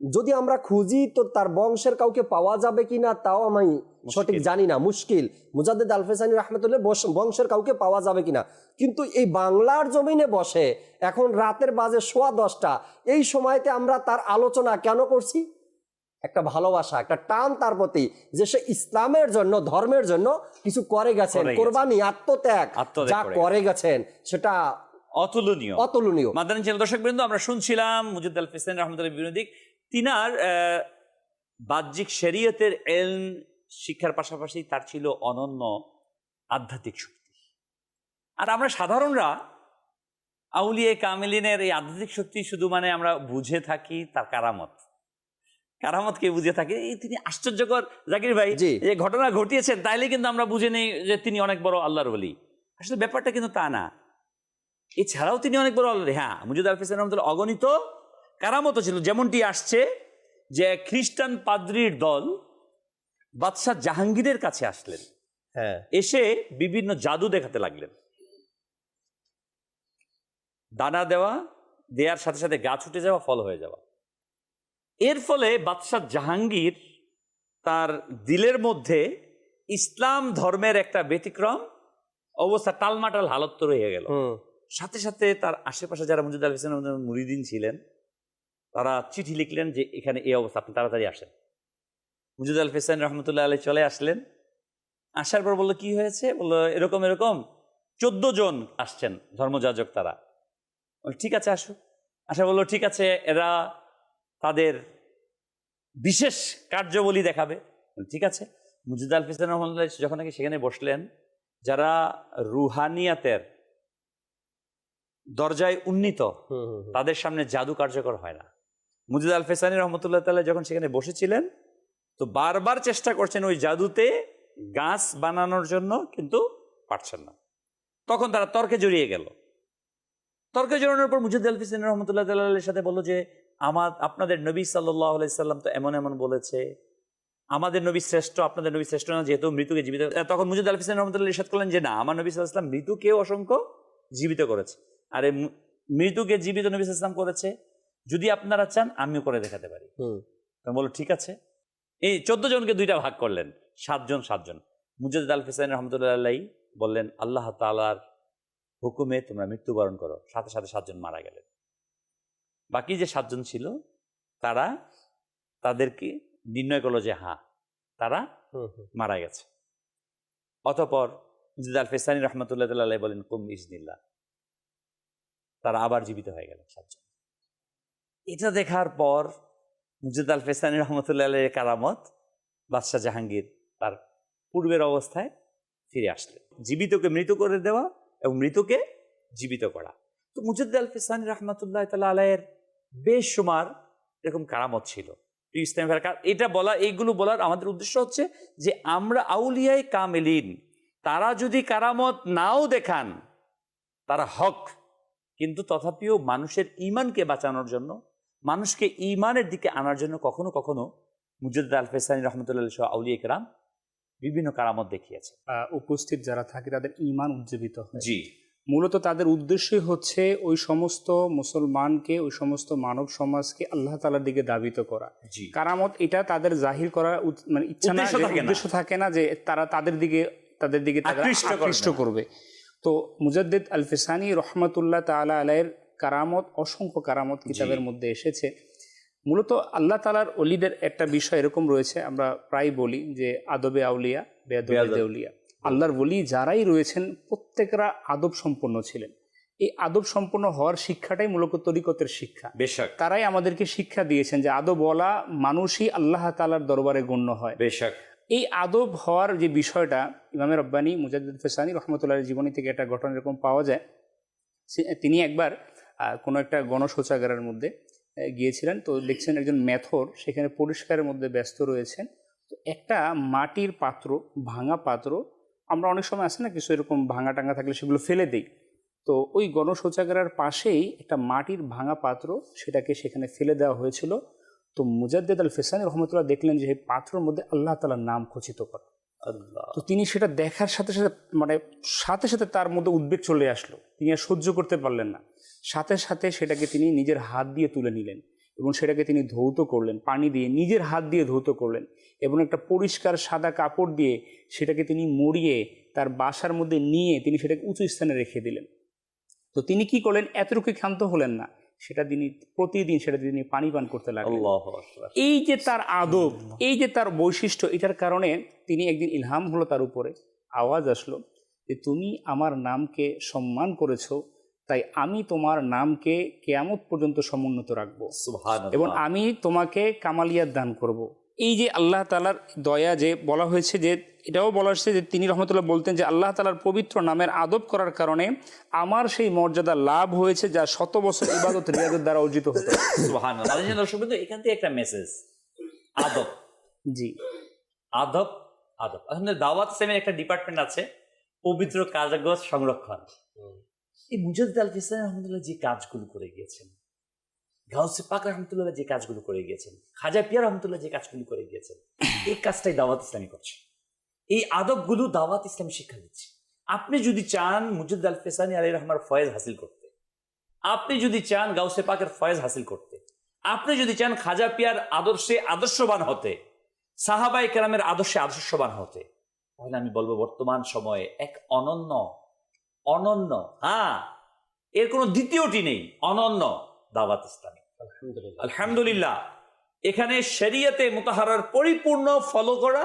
যদি আমরা খুঁজি তো তার বংশের কাউকে পাওয়া যাবে কিনা তাও আমি সঠিক জানি না, মুশকিল। মুজাদ্দিদ আলফেসানি রহমতুল্লাহ বংশের কাউকে পাওয়া যাবে কিনা। কিন্তু এই বাংলার জমিনে বসে এখন রাতের বাজে 10:15, এই সময়তে আমরা তার আলোচনা কেন করছি? একটা ভালোবাসা, একটা টান তার প্রতি, যে সে ইসলামের জন্য, ধর্মের জন্য কিছু করে গেছেন, কোরবানি, আত্মত্যাগ যা করে গেছেন সেটা অতুলনীয়, অতুলনীয়। মাদানী চ্যানেল দর্শকবৃন্দ, আমরা শুনছিলাম মুজাদ্দিদ আলফেসানি রহমতুল্লাহ বিনোদিক, তিনার বাহ্যিক শরীয়তের ইলম শিক্ষার পাশাপাশি তার ছিল অনন্য আধ্যাত্মিক শক্তি। আর আমরা সাধারণরা আউলিয়া কামিলিনের এই আধ্যাত্মিক শক্তি শুধু মানে আমরা বুঝে থাকি তার কারামতকে বুঝে থাকি। এই তিনি আশ্চর্যকর, জাকির ভাই, যে ঘটনা ঘটিয়েছেন তাইলে কিন্তু আমরা বুঝে নেই যে তিনি অনেক বড় আল্লাহর ওলি। আসলে ব্যাপারটা কিন্তু তা না। এছাড়াও তিনি অনেক বড় আল্লাহ। হ্যাঁ, মুজাদ্দিদ আলফেসানি রহমতুল্লাহ অগণিত কারামতও ছিল। যেমনটি আসছে যে খ্রিস্টান পাদ্রির দল বাদশাহ জাহাঙ্গীরের কাছে আসলেন, এসে বিভিন্ন জাদু দেখাতে লাগলেন। দানা দেওয়ার সাথে সাথে গাছ উঠে যাওয়া, ফল হয়ে যাওয়া। এর ফলে বাদশাহ জাহাঙ্গীর তার দিলের মধ্যে ইসলাম ধর্মের একটা ব্যতিক্রম অবস্থা, টালমাটাল হালত তো রয়ে গেল। সাথে সাথে তার আশেপাশে যারা মুজাদ্দিদ আলফেসানি মুরিদিন ছিলেন তারা চিঠি লিখলেন যে এখানে এই অবস্থা, আপনি তাড়াতাড়ি আসেন। মুজাদ্দিদ আলফেসানি রহমতুল্লাহ আলাইহি চলে আসলেন। আসার পর বললো, কি হয়েছে? বললো, এরকম 14 জন আসছেন ধর্মযাজক। তারা ঠিক আছে, আসো। বললো, ঠিক আছে, এরা তাদের বিশেষ কার্যাবলী দেখাবে। ঠিক আছে। মুজাদ্দিদ আলফেসানি রহমতুল্লাহ যখন নাকি সেখানে বসলেন, যারা রুহানিয়াতের দরজায় উন্নীত, তাদের সামনে জাদু কার্যকর হয় না। মুজাদ্দিদ আলফেসানি রহমতুল্লাহ তাআলা যখন সেখানে বসেছিলেন, তো বারবার চেষ্টা করছেন ওই জাদুতে গাছ বানানোর জন্য, কিন্তু পারছেন না। তখন তারা তর্কে জড়িয়ে গেল। তর্কে জড়ানোর পর মুজাদ্দিদ আলফেসানি রহমতুল্লাহ তাআলার সাথে বলল যে আপনাদের নবী সাল্লাল্লাহু আলাইহি সাল্লাম তো এমন এমন বলেছে, আমাদের নবী শ্রেষ্ঠ, আপনাদের নবী শ্রেষ্ঠ না, যেহেতু মৃত্যুকে জীবিত। তখন মুজাদ্দিদ আলফেসানি রহমতুল্লাহ ইরশাদ করলেন যে না, আমার নবী সাল্লাল্লাহু আলাইহি ওয়াসাল্লাম মৃত্যুকেও অসংখ্য জীবিত করেছে। আরে মৃত্যুকে জীবিত নবী সাল্লাল্লাহু আলাইহি ওয়াসাল্লাম করেছে, যদি আপনারা চান আমিও করে দেখাতে পারি। বলল, ঠিক আছে। এই 14 জনকে 2টা ভাগ করলেন, 7 জন। মুজাদ্দিদ আলফেসানি রহমতুল্লাহ আলাইহি বললেন, আল্লাহ তাআলার হুকুমে তোমরা মৃত্যুবরণ করো। সাথে সাথে 7 জন মারা গেলেন। বাকি যে 7 জন ছিল তাদেরকে নির্ণয় করলো যে হ্যাঁ, তারা মারা গেছে। অতঃপর মুজাদ্দিদ আলফেসানি রহমতুল্লাহ আলাইহি বলেন, কুম ইজনিল্লাহ, তারা আবার জীবিত হয়ে গেল 7 জন। এটা দেখার পর মুজাদ্দিদ আলফেসানি রহমতুল্লাহ আলাইহির কারামত, বাদশাহ জাহাঙ্গীর তার পূর্বের অবস্থায় ফিরে আসলেন। জীবিতকে মৃত করে দেওয়া এবং মৃতকে জীবিত করা। তো মুজাদ্দিদ আলফেসানি রহমতুল্লাহ তাআলা আলাইহির বেশুমার এরকম কারামত ছিল। এইগুলো বলার আমাদের উদ্দেশ্য হচ্ছে যে আমরা আউলিয়ায়ে কামিলিন, তারা যদি কারামত নাও দেখান, তারা হক, কিন্তু তথাপিও মানুষের ঈমানকে বাঁচানোর জন্য, মানুষকে ঈমানের দিকে আনার জন্য কখনো কখনো মুজাদ্দিদ আলফেসানি রহমতুল্লাহ সহ আউলিয়া কেরাম বিভিন্ন কারামত দেখিয়েছে। উপস্থিত যারা থাকে তাদের ঈমান উজ্জীবিত হয়। জি, মূলত তাদের উদ্দেশ্যই হচ্ছে ওই সমস্ত মুসলমানকে, ওই সমস্ত মানব সমাজকে আল্লাহ তাআলার দিকে দাবিত করা। জি। কারামত এটা তাদের জাহির করার মানে ইচ্ছা না, উদ্দেশ্য থাকে না। উদ্দেশ্য থাকে না যে তারা তাদের দিকে তারা আকৃষ্ট করবে। তো মুজাদ্দিদ আল ফিসানি রহমাতুল্লাহ তাআলা আলাইহির কারামত, অসংখ্য কারামত কিতাবের মধ্যে এসেছে। মূলত আল্লাহ তাআলার ওলিদের একটা বিষয় এরকম রয়েছে, আমরা প্রায় বলি যে আদবে আউলিয়া বেয়াদবে আউলিয়া। আল্লাহর ওলি যারাই রয়েছেন প্রত্যেকরা আদব সম্পন্ন ছিলেন। এই আদব সম্পন্ন হওয়ার শিক্ষাটাই মূলত তরিকতের শিক্ষা। বেশক তারাই আমাদেরকে শিক্ষা দিয়েছেন যে আদবওয়ালা মানুষই আল্লাহ তাআলার দরবারে গণ্য হয়। বেশক এই আদব হওয়ার যে বিষয়টা ইমামে রব্বানী মুজাদ্দিদ ফিসানি রহমতুল্লাহর জীবনী থেকে একটা ঘটনা এরকম পাওয়া যায়। তিনি একবার কোনো একটা গণশৌচাগারের মধ্যে গিয়েছিলেন। তো দেখছেন একজন মেথর সেখানে পরিষ্কারের মধ্যে ব্যস্ত রয়েছেন। তো একটা মাটির পাত্র, ভাঙা পাত্র, আমরা অনেক সময় আছে না কিছু এরকম ভাঙা টাঙা থাকলে সেগুলো ফেলে দিই। তো ওই গণশৌচাগারের পাশেই একটা মাটির ভাঙা পাত্র, সেটাকে সেখানে ফেলে দেওয়া হয়েছিল। তো মুজাদ্দিদ আল ফিসানি রহমতুল্লাহ দেখলেন যে এই পাত্রের মধ্যে আল্লাহ তাআলার নাম খচিত করা। তো তিনি সেটা দেখার সাথে সাথে তার মধ্যে উদ্বেগ চলে আসলো। তিনি আর সহ্য করতে পারলেন না। সাথে সাথে সেটাকে তিনি নিজের হাত দিয়ে তুলে নিলেন এবং সেটাকে তিনি ধৌত করলেন, পানি দিয়ে নিজের হাত দিয়ে ধৌত করলেন এবং একটা পরিষ্কার সাদা কাপড় দিয়ে সেটাকে তিনি মুড়িয়ে তার বাসার মধ্যে নিয়ে তিনি সেটাকে উঁচু স্থানে রেখে দিলেন। তো তিনি কি করলেন, এতটুকু ক্ষান্ত হলেন না, সেটা তিনি প্রতিদিন সেটা তিনি পানি পান করতে লাগলেন। এই যে তার আদব, এই যে তার বৈশিষ্ট্য, এটার কারণে তিনি একদিন ইলহাম হলো তার উপরে, আওয়াজ আসলো যে তুমি আমার নামকে সম্মান করেছো, তাই আমি তোমার নামকে কিয়ামত পর্যন্ত সমুন্নত রাখবো এবং আমি তোমাকে কামালিয়াত দান করব। এই যে আল্লাহ তাআলার দয়া, যে বলা হয়েছে, যে এটাও বলা হয়েছে যে তিনি রহমতুল্লাহ বলতেন যে আল্লাহ তাআলার পবিত্র নামের আদব করার কারণে আমার সেই মর্যাদা লাভ হয়েছে যা 100 বছর ইবাদত রিয়াজত দ্বারা অর্জিত হতো। সুবহানাল্লাহ। দর্শক বন্ধু, এখান থেকে একটা মেসেজ, আদব। জি, আদব আদব। আমাদের দাওয়াত ইসলামের একটা ডিপার্টমেন্ট আছে, পবিত্র কাগজ সংরক্ষণ। এই মুজাদ্দিদ আল ফিসানি রহমতুল্লাহ যে কাজগুলো করে গিয়েছেন, গাউসে পাক রহমতুল্লাহ যে কাজগুলো করে গিয়েছেন, খাজা পিয়া রহমতুল্লাহ যে কাজগুলো করে গিয়েছেন, এই কাজটাই দাওয়াত ইসলামী করছে। এই আদবগুলো দাওয়াত ইসলামী শিক্ষা দিচ্ছে। আপনি যদি চান মুজাদ্দিদ আল ফিসানি আলাইহির রহমার ফয়েজ হাসিল করতে, আপনি যদি চান গাউসে পাকের ফয়েজ হাসিল করতে, আপনি যদি চান খাজা পিয়ার আদর্শে আদর্শবান হতে, সাহাবায়ে কেরামের আদর্শে আদর্শবান হতে, তাহলে আমি বলবো বর্তমান সময়ে এক অনন্য, হ্যাঁ, এর কোনো দ্বিতীয়টি নেই, অনন্য দাওয়াত ইসলামী। আলহামদুলিল্লাহ। এখানে শরীয়তে মুতাহারার পরিপূর্ণ ফলো করা,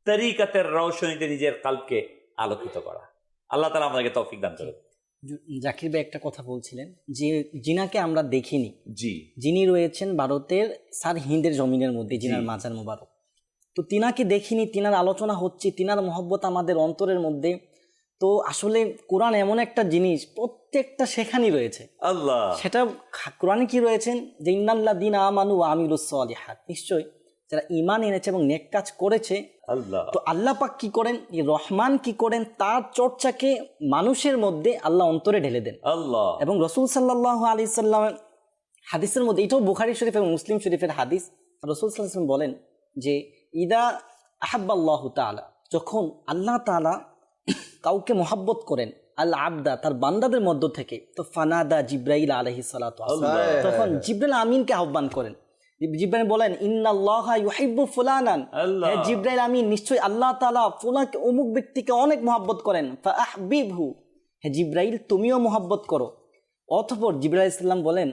তরিকাতের রওশনীতে নিজের কালবকে আলোকিত করা। আল্লাহ তাআলা আমাদেরকে তৌফিক দান করুন। জাকির ভাই একটা কথা বলছিলেন যে জিনাকে আমরা দেখিনি। জি। যিনি রয়েছেন ভারতের সার হিন্দের জমিনের মধ্যে, জিনার মাজার মোবারক। তো তিনাকে দেখিনি, তিনার আলোচনা হচ্ছে, তিনার মহব্বত আমাদের অন্তরের মধ্যে। তো আসলে কোরআন এমন একটা জিনিস, প্রত্যেকটা সেখানেই রয়েছে। আল্লাহ, সেটা কোরআনে কি রয়েছেন যে ইন্নাল্লাযীনা আমানু ওয়া আমিলুস সালিহাত, নিশ্চয় যারা ঈমান এনেছে এবং নেক কাজ করেছে। আল্লাহ, তো আল্লাহ পাক কি করেন, এই রহমান কি করেন, তার চর্চাকে মানুষের মধ্যে আল্লাহ অন্তরে ঢেলে দেন। আল্লাহ। এবং রাসূল সাল্লাল্লাহু আলাইহি সাল্লামের হাদিসের মধ্যে, এটাও বুখারী শরীফ এবং মুসলিম শরীফের হাদিস, রাসূল সাল্লাল্লাহু আলাইহি ওয়াসাল্লাম বলেন যে ইদা আহাব্বাল্লাহু তাআলা, যখন আল্লাহ তাআলা কাউকে মহব্বত করেন, আল আবদা, তার বান্দাদের মধ্য থেকে, তো ফানাদা জিব্রাইল আলাইহিস সালাতু ওয়াস সালাম, তখন জিব্রাইল আমিনকে আহ্বান করেন। জিব্রাইল বলেন ইন্নাল্লাহা ইউহিব্বু ফুলানান, হে জিব্রাইল আমিন, নিশ্চয়ই আল্লাহ তাআলা ফুলাকে, অমুক ব্যক্তিকে অনেক মহব্বত করেন। ফাআহবিবহু, হে জিব্রাইল তুমিও মহব্বত করো। অতঃপর জিব্রাইল আলাইহিস সালাম বলেন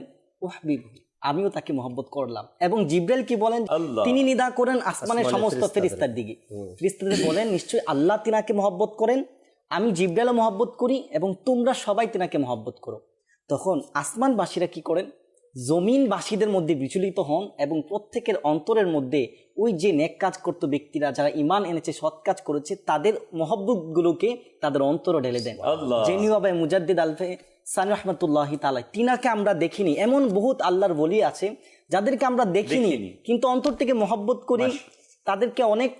উহবিবহু, আমিও তাকে মহব্বত করলাম। এবং জিব্রাইল কি বলেন, তিনি নিদা করেন আসমানের সমস্ত ফেরেশতার দিকে, ফেরেশতাদের বলেন নিশ্চয়ই আল্লাহ তিনাকে মহব্বত করেন, আমি জিব্রাইলও মহব্বত করি এবং তোমরা সবাই তিনাকে মহব্বত করো। তখন আসমানবাসীরা কি করেন, জমিনবাসীদের মধ্যে বিচলিত হন এবং প্রত্যেকের অন্তরের মধ্যে ওই যে নেক কাজ করত ব্যক্তিরা, যারা ঈমান এনেছে, সৎ কাজ করেছে, তাদের মহব্বতগুলোকে তাদের অন্তরে ঢেলে দেন। যেনিভাবে মুজাদ্দিদ আল ফিসানি রাহমাতুল্লাহি তাআলা, তিনাকে আমরা দেখিনি, এমন বহুত আল্লাহর ওলি আছে যাদেরকে আমরা দেখিনি কিন্তু অন্তর থেকে মহব্বত করি, তাদেরকে অনেক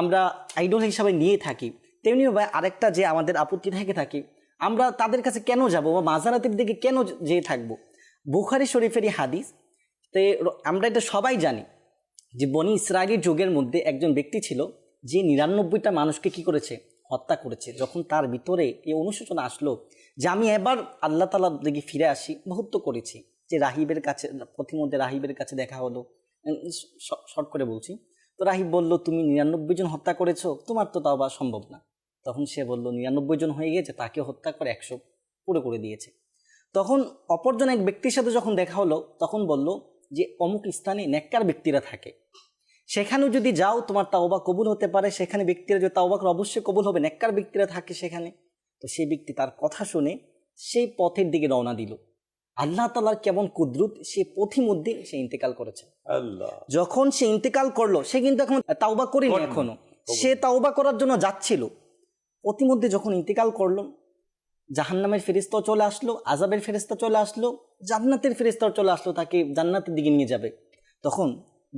আমরা আইডল হিসাবে নিয়ে থাকি। তেমনিভাবে আরেকটা যে আমাদের আপত্তি থেকে থাকি, আমরা তাদের কাছে কেন যাব বা মাজারাতের দিকে কেন যেয়ে থাকবো। বুখারী শরীফেরই হাদিস, তে আমরা এটা সবাই জানি যে বনি ইসরায়েলের যুগের মধ্যে একজন ব্যক্তি ছিল যে 99টা মানুষকে কি করেছে, হত্যা করেছে, যখন তার ভিতরে এই অনুশোচনা আসলো যে আমি এবার আল্লাহ তাআলার দিকে ফিরে আসি, বহুত তো করেছি, যে রাহিবের কাছে পথিমধ্যে রাহিবের কাছে দেখা হলো, শর্ট করে বলছি, তো রাহিব বলল তুমি 99 জন হত্যা করেছো, তোমার তো তাওবা সম্ভব না। তখন সে বলল 99 জন হয়ে গেছে, তাকে হত্যা করে 100 পুরো করে দিয়েছে। তখন অপরজন এক ব্যক্তির সাথে যখন দেখা হলো, তখন বলল যে অমুক স্থানে নেককার ব্যক্তিরা থাকে, সেখানেও যদি যাও তোমার তাওবা কবুল হতে পারে, সেখানে ব্যক্তিরা যদি তাওবা করে অবশ্যই কবুল হবে, নেককার ব্যক্তিরা থাকে সেখানে। তো সেই ব্যক্তি তার কথা শুনে সেই পথের দিকে রওনা দিল। আল্লাহ তাআলার কেমন কুদরত, সে পথিমধ্যে সে ইন্তেকাল করেছে। আল্লাহ, যখন সে ইন্তেকাল করলো, সে কিন্তু এখন তাওবা করেনি, এখনো সে তাওবা করার জন্য যাচ্ছিল। পথিমধ্যে যখন ইন্তেকাল করলো, জাহান্নামের ফেরেশতাও চলে আসলো, আযাবের ফেরেশতা চলে আসলো, জান্নাতের ফেরেশতাও চলে আসলো, তাকে জান্নাতের দিকে নিয়ে যাবে। তখন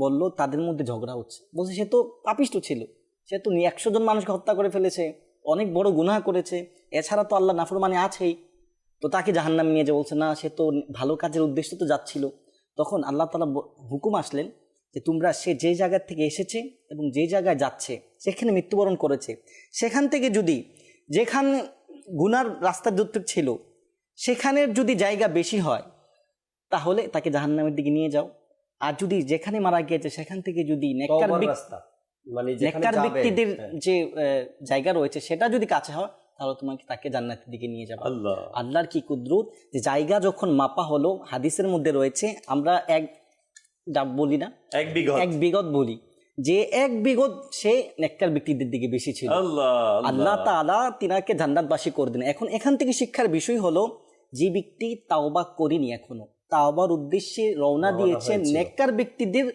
বলল তাদের মধ্যে ঝগড়া হচ্ছে, বলছে সে তো পাপিষ্ঠ ছিল, সে তো 100 জন মানুষকে হত্যা করে ফেলেছে, অনেক বড় গুনাহ করেছে, এছাড়া তো আল্লাহ নাফরমানি আছেই, তো তাকে জাহান্নামে নিয়ে যে বলছে না, সে তো ভালো কাজের উদ্দেশ্য তো যাচ্ছিল। তখন আল্লাহ তাআলা হুকুম আসলেন যে তোমরা সে যে জায়গা থেকে এসেছে এবং যে জায়গায় যাচ্ছে, সেখানে মৃত্যুবরণ করেছে, সেখান থেকে যদি যেখানে গুনার রাস্তা যতটুকু ছিল সেখানের যদি জায়গা বেশি হয় তাহলে তাকে জাহান্নামের দিকে নিয়ে যাও, আর যদি যেখানে মারা গিয়েছে সেখান থেকে যদি নেককার রাস্তা মানে যেখানে নেককার যাবে, ব্যক্তিদের হ্যাঁ। যে জায়গা রয়েছে সেটা যদি কাছে হয় তাহলে তোমাকে তাকে জান্নাতের দিকে নিয়ে যাবে। আল্লাহ, আল্লাহর কি কুদরত, যে জায়গা যখন মাপা হলো, হাদিসের মধ্যে রয়েছে, আমরা এক ডাব বলি না, এক বিগত বলি, যে এক বিগত সে নেককার ব্যক্তিদের দিকে বেশি ছিল। আল্লাহ তাআলা তিনাকে জান্নাতবাসী করে দিন। এখন এখান থেকে শিক্ষার বিষয় হলো, যে ব্যক্তি তাওবা করেনি, এখনো তাওবার উদ্দেশ্যে রওনা দিয়েছে নেককার ব্যক্তিদের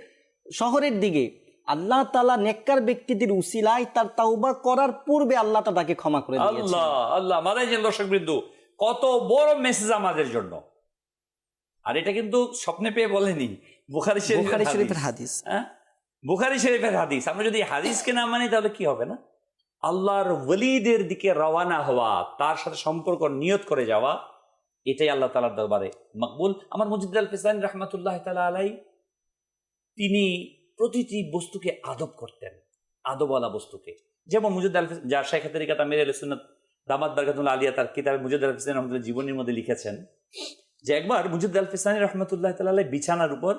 শহরের দিকে, আল্লাহ তাআলা নেককার ব্যক্তিদের উসিলায় তার তাওবা করার পূর্বে আল্লাহ তাআলা তাকে ক্ষমা করে দিয়েছেন। আল্লাহ আল্লাহ, মাদাইজেন দর্শক বৃন্দ, কত বড় মেসেজ আমাদের জন্য। আর এটা কিন্তু স্বপ্নে পেয়ে বলেনি, বুখারী শরীফের হাদিস। হ্যাঁ, বুখারী শরীফের হাদিস। আমরা যদি হাদিসকে না মানি তাহলে কি হবে না? আল্লাহর ওয়ালিদের দিকে রওনা হওয়া, তার সাথে সম্পর্ক নিয়ত করে যাওয়া, এটাই আল্লাহ তাআলার দরবারে মকবুল। আমার মুজাদ্দিদ আল-ফিসানী রাহমাতুল্লাহ তাআলা আলাইহি, তিনি প্রতিটি বস্তুকে আদব করতেন, আদবওয়ালা বস্তুকে। যেমন মুজাদ্দিদ আল-ফিসানী, যার শাইখ তরিকাত আমির আহলে সুন্নাত দামাত বারকাতুল আলিয়া তার কিতাবে মুজাদ্দিদ আল-ফিসানী রাহমাতুল্লাহ জীবনীর মধ্যে লিখেছেন যে একবার মুজাদ্দিদ আল-ফিসানী রাহমাতুল্লাহ তাআলা আলাইহি বিছানার উপর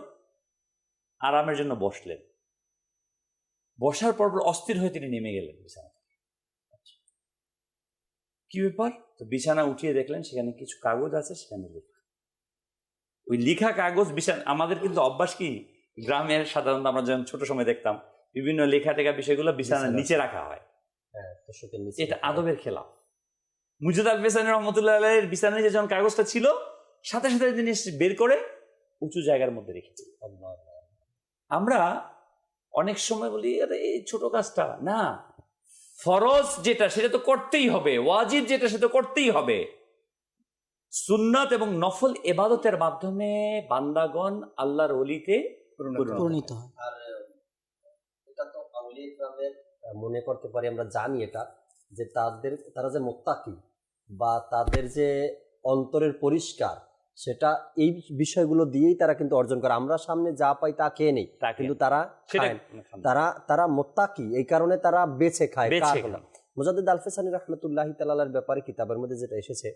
আরামের জন্য বসলেন। বসার পর অস্থির হয়ে তিনি নেমে গেলেন বিছানা। কি ব্যাপার? তো বিছানা উঠিয়ে দেখলেন সেখানে কিছু কাগজ আছে, সেখানে লেখা। ওই লেখা কাগজ বিছানা, আমাদের কিন্তু অভ্যাস কি, গ্রামের সাধারণত আমরা যখন ছোট সময় দেখতাম বিভিন্ন লেখা টেখা বিষয়গুলো বিছানার নিচে রাখা হয়, এটা আদবের খেলাফ। মুজাদ্দিদ আল-ফিসানী রাহমাতুল্লাহ আলাইহির বিছানায় যে যখন কাগজটা ছিল, সাথে সাথে তিনি বের করে উঁচু জায়গার মধ্যে রেখেছি। আমরা অনেক সময় বলি আরে এই ছোট কাজটা না, ফরজ যেটা সেটা তো করতেই হবে, ওয়াজিব যেটা সেটা তো করতেই হবে। সুন্নাত এবং নফল ইবাদতের মাধ্যমে বান্দাগণ আল্লাহর ওলিতে পরিণত হয়। আর এটা তো আউলিয়া ইকরামের মনে করতে পারি, আমরা জানি এটা, যে তারা যে মুত্তাকি বা তাদের যে অন্তরের পরিষ্কার, সেটা এই বিষয়গুলো দিয়েই তারা কিন্তু অর্জন করে। আমরা সামনে যা পাই তা খেয়ে নেই, কিন্তু তারা মুত্তাকি, এই কারণে তারা বেছে খায়। মুজাদ্দিদ আল-ফিসানী রাহমাতুল্লাহ তাআলার ব্যাপারে কিতাবের মধ্যে যেটা এসেছে,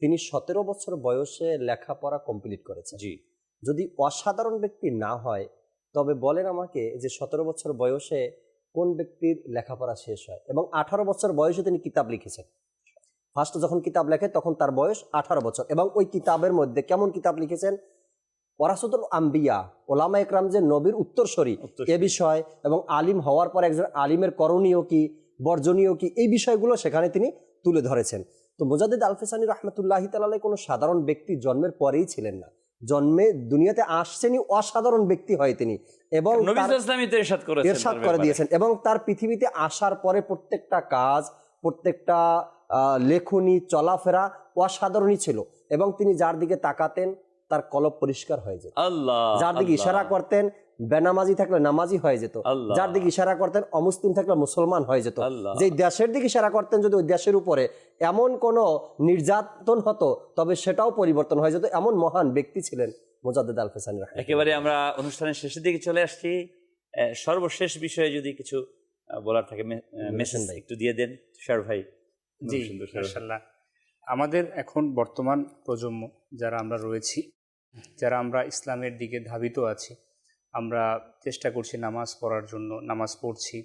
তিনি 17 বছর বয়সে লেখাপড়া কমপ্লিট করেছেন। জি, যদি অসাধারণ ব্যক্তি না হয় তবে বলেন আমাকে যে 17 বছর বয়সে কোন ব্যক্তির লেখাপড়া শেষ হয়? এবং 18 বছর বয়সে তিনি কিতাব লিখেছেন। ফার্স্ট যখন কিতাব লেখে তখন তার বয়স 18 বছর। এবং ওই কিতাবের মধ্যে কেমন কিতাব লিখেছেন? ওয়ারাসাতুল আম্বিয়া, ওলামা ইকরাম যে নবীর উত্তরসূরি, এ বিষয় এবং আলিম হওয়ার পর একজন আলিমের করণীয় কি, বর্জনীয় কি, এই বিষয়গুলো সেখানে তিনি তুলে ধরেছেন। তো মুজাদ্দিদ আল-ফিসানী রাহমাতুল্লাহ তাআলা আলাইহি কোনো সাধারণ ব্যক্তি জন্মের পরেই ছিলেন না, জন্মে দুনিয়াতে আসছেনই অসাধারণ ব্যক্তি হয় তিনি, এবং ইরশাদ করে দিয়েছেন। এবং তার পৃথিবীতে আসার পরে প্রত্যেকটা কাজ, প্রত্যেকটা লেখনী, চলাফেরা অসাধারণই ছিল। এবং তিনি যার দিকে তাকাতেন তার কলব পরিষ্কার হয়ে যেত, যার দিকে ইশারা করতেন বেনামাজি থাকলে নামাজি হয়ে যেত, যার দিকে ইশারা করতেন অমুসলিম থাকলে মুসলমান হয়ে যেত। যে দেশের দিকে ইশারা করতেন যদি ওই দেশের উপরে এমন কোন নির্যাতন হতো তবে সেটাও পরিবর্তন হয়ে যেত। এমন মহান ব্যক্তি ছিলেন মুজাদ্দিদ আল-ফিসানী। একেবারে আমরা অনুষ্ঠানের শেষের দিকে চলে আসছি। সর্বশেষ বিষয়ে যদি কিছু বলার থাকে মেসেজ একটু দিয়ে দেন তুষার ভাই। জি, সুন্দর সুন্দর। মাশাআল্লাহ। আমাদের এখন বর্তমান প্রজন্ম যারা আমরা রয়েছি, যারা আমরা ইসলামের দিকে ধাবিত আছি, আমরা চেষ্টা করছি নামাজ পড়ার জন্য, নামাজ পড়ছি।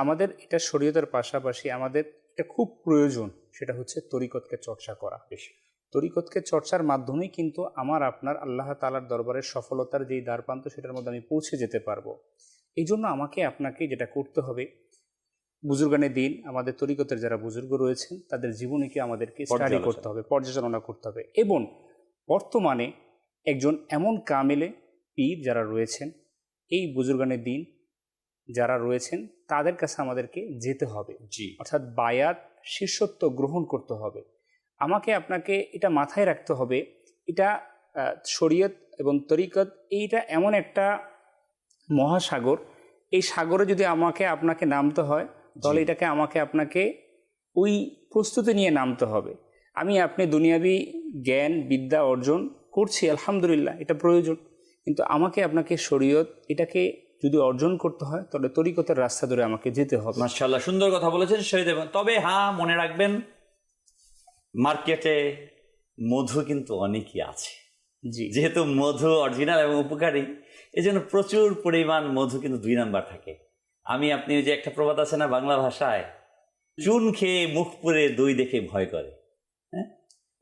আমাদের এটা শরীয়তের পাশাপাশি আমাদের এটা খুব প্রয়োজন, সেটা হচ্ছে তরিকতকে চর্চা করা। তরিকতকে চর্চার মাধ্যমেই কিন্তু আমার আপনার আল্লাহ তাআলার দরবারের সফলতার যেই দ্বারপ্রান্ত সেটার মধ্যে আমি পৌঁছে যেতে পারবো। এই জন্য আমাকে আপনাকে যেটা করতে হবে, বুজুর্গানে দিন, আমাদের তরিকতের যারা বুজুর্গ রয়েছেন তাদের জীবনীকে আমাদেরকে স্টাডি করতে হবে, পর্যালোচনা করতে হবে। এবং বর্তমানে একজন এমন কামেলে পীর যারা রয়েছেন, এই বুজুর্গানে দিন যারা রয়েছেন তাদের কাছে আমাদেরকে যেতে হবে। জি, অর্থাৎ বায়াত, শিষ্যত্ব গ্রহণ করতে হবে। আমাকে আপনাকে এটা মাথায় রাখতে হবে, এটা শরীয়ত এবং তরিকত এইটা এমন একটা মহাসাগর, এই সাগরে যদি আমাকে আপনাকে নামতে হয় তাহলে এটাকে আমাকে আপনাকে ওই প্রস্তুতি নিয়ে নামতে হবে। আমি আপনি দুনিয়াবি জ্ঞান বিদ্যা অর্জন করছি, আলহামদুলিল্লাহ, এটা প্রয়োজন, কিন্তু আমাকে আপনাকে শরীয়ত এটাকে যদি অর্জন করতে হয় তাহলে তরিকতের রাস্তা ধরে আমাকে যেতে হবে। মাশাআল্লাহ, সুন্দর কথা বলেছেন শহীদ। তবে হ্যাঁ, মনে রাখবেন মার্কেটে মধু কিন্তু অনেকই আছে। জি, যেহেতু মধু অরিজিনাল এবং উপকারী, এই জন্য প্রচুর পরিমাণ মধু কিন্তু 2 নাম্বার থাকে। আপনি যে একটা প্রবাদ আছে না বাংলা ভাষায়, চুন খেয়ে মুখ পুড়ে দই দেখে ভয় করে। হ্যাঁ,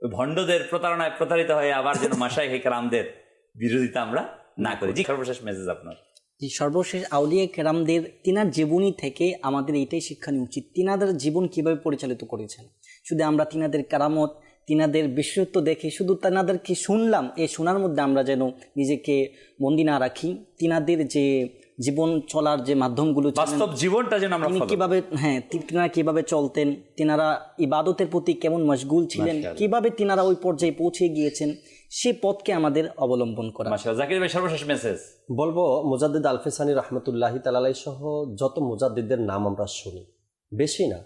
ওই ভণ্ডদের প্রতারণায় প্রতারিত হয়ে আবার যেন মাশায়েখ কেরামদের বিরোধিতা আমরা না করি। জি, সর্বশেষ মেসেজ আপনার। যে সর্বশেষ আউলিয়া কেরামদের তিনার জীবনী থেকে আমাদের এইটাই শিক্ষা নেওয়া উচিত, তিনাদের জীবন কিভাবে পরিচালিত করেছেন। শুধু আমরা তিনাদের কারামত, তিনাদের বিশেষত্ব দেখে শুধু তিনাদেরকে শুনলাম, এই শোনার মধ্যে আমরা যেন নিজেকে বন্দী না রাখি। তিনাদের যে জীবন চলার যে মাধ্যমগুলো, বাস্তব জীবনটা যেন আমরা তিনি follow কিভাবে, হ্যাঁ, তিনারা কিভাবে চলতেন, তিনারা ইবাদতের প্রতি কেমন মশগুল ছিলেন, কিভাবে তিনারা ওই পর্যায়ে পৌঁছে গিয়েছেন, সে পথকে আমাদের অবলম্বন করা। মাশাআল্লাহ। জাকির ভাই, সর্বশেষ মেসেজ। বলবো মুজাদ্দিদ আলফেসানি রহমতুল্লাহি তাআলা সহ যত মুজাদ্দিদদের নাম আমরা শুনি, বেশি না,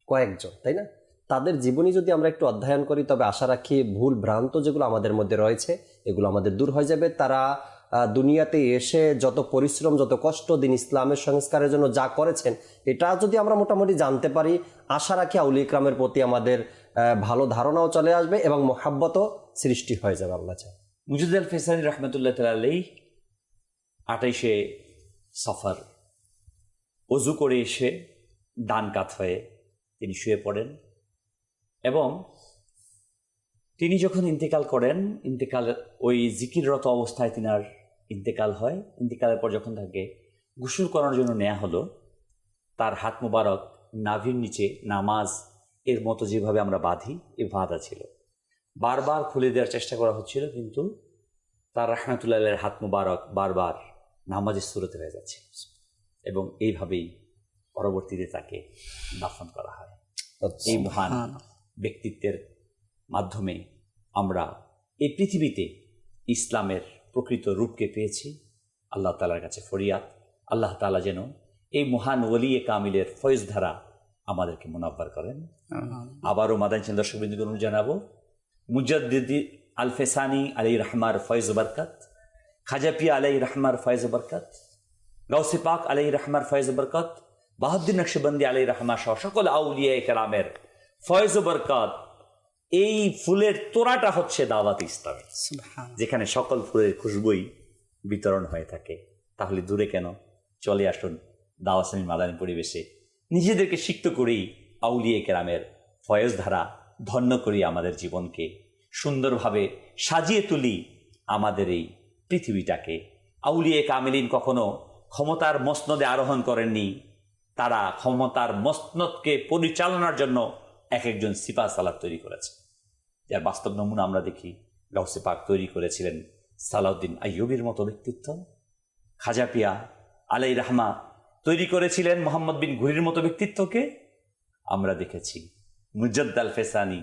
কয়েকজন, তাই না? তাদের জীবনী যদি আমরা একটু অধ্যয়ন করি তবে আশা রাখি ভুল ভ্রান্ত যেগুলো আমাদের মধ্যে রয়েছে এগুলো আমাদের দূর হয়ে যাবে। তারা দুনিয়াতে এসে যত পরিশ্রম, যত কষ্ট দিন ইসলামের সংস্কারের জন্য যা করেছেন, এটা যদি আমরা মোটামুটি জানতে পারি, আশা রাখি আউলিয়া ইকরামের প্রতি আমাদের ভালো ধারণাও চলে আসবে এবং মোহাব্বতও সৃষ্টি হয়ে যাবে। আল্লাহ চায়। মুজাদ্দিদ আল-ফেসানি রহমতুল্লাহ তাআলা আলাইহি 28শে সফর ওযু করে এসে ডান কাত হয়ে তিনি শুয়ে পড়েন এবং তিনি যখন ইন্তেকাল করেন, ওই জিকিররত অবস্থায় তিনার ইন্তেকাল হয়। ইন্তেকালের পর যখন তাকে গোসল করানোর জন্য নেওয়া হলো, তার হাত মোবারক নাভির নিচে নামাজ এর মতো যেভাবে আমরা বাঁধি এ বাঁধা ছিল। বারবার খুলে দেওয়ার চেষ্টা করা হচ্ছিল, কিন্তু তার রাহমাতুল্লাহ আলাইহির হাত মোবারক বারবার নামাজের সুরতে হয়ে যাচ্ছে এবং এইভাবেই পরবর্তীতে তাকে দাফন করা হয়। এই মহান ব্যক্তিত্বের মাধ্যমে আমরা এই পৃথিবীতে ইসলামের প্রকৃত রূপকে পেয়েছি। আল্লাহ তাআলার কাছে ফরিয়াদ, আল্লাহ তাআলা যেন এই মহান ওলিয়ে কামিলের ফয়েজ ধারা আমাদেরকে মুনাব্বার করেন। আবারও মাদানী চ্যানেল দর্শকবৃন্দকে অনুরোধ জানাবো, মুজাদ্দিদ আল-ফেসানি আলাইহির রহমার ফয়েজ বরকত, খাজা পিয়া আলাইহির রহমার ফয়েজ বরকত, গাউসে পাক আলাইহির রহমার ফয়েজ বরকত, বাহাউদ্দিন নকশবন্দি আলাইহির রহমা সহ সকল আউলিয়া কেরামের ফয়েজ বরকত। এই ফুলের তোড়াটা হচ্ছে দাওয়াত ইসলামী, যেখানে সকল ফুলের খুশবুই বিতরণ হয়ে থাকে। তাহলে দূরে কেন, চলে আসুন দাওয়াত ইসলামী মাদানী পরিবেশে, নিজেদেরকে সিক্ত করেই আউলিয়া কেরামের ফয়েজ ধারা ধন্য করি, আমাদের জীবনকে সুন্দরভাবে সাজিয়ে তুলি আমাদের এই পৃথিবীটাকে। আউলিয়া কামিলিন কখনো ক্ষমতার মসনদে আরোহণ করেননি, তারা ক্ষমতার মসনদকে পরিচালনার জন্য এক একজন সিপাহ সালাত তৈরি করেছে, যার বাস্তব নমুনা আমরা দেখি। গাউসে পাক তৈরি করেছিলেন সালাউদ্দিন আইয়ুবীর মতো ব্যক্তিত্ব, খাজা পিয়া আলাইহির রহমা তৈরি করেছিলেন মোহাম্মদ বিন ঘুরির মতো ব্যক্তিত্বকে। আমরা দেখেছি মুজাদ্দিদ আল-ফেসানি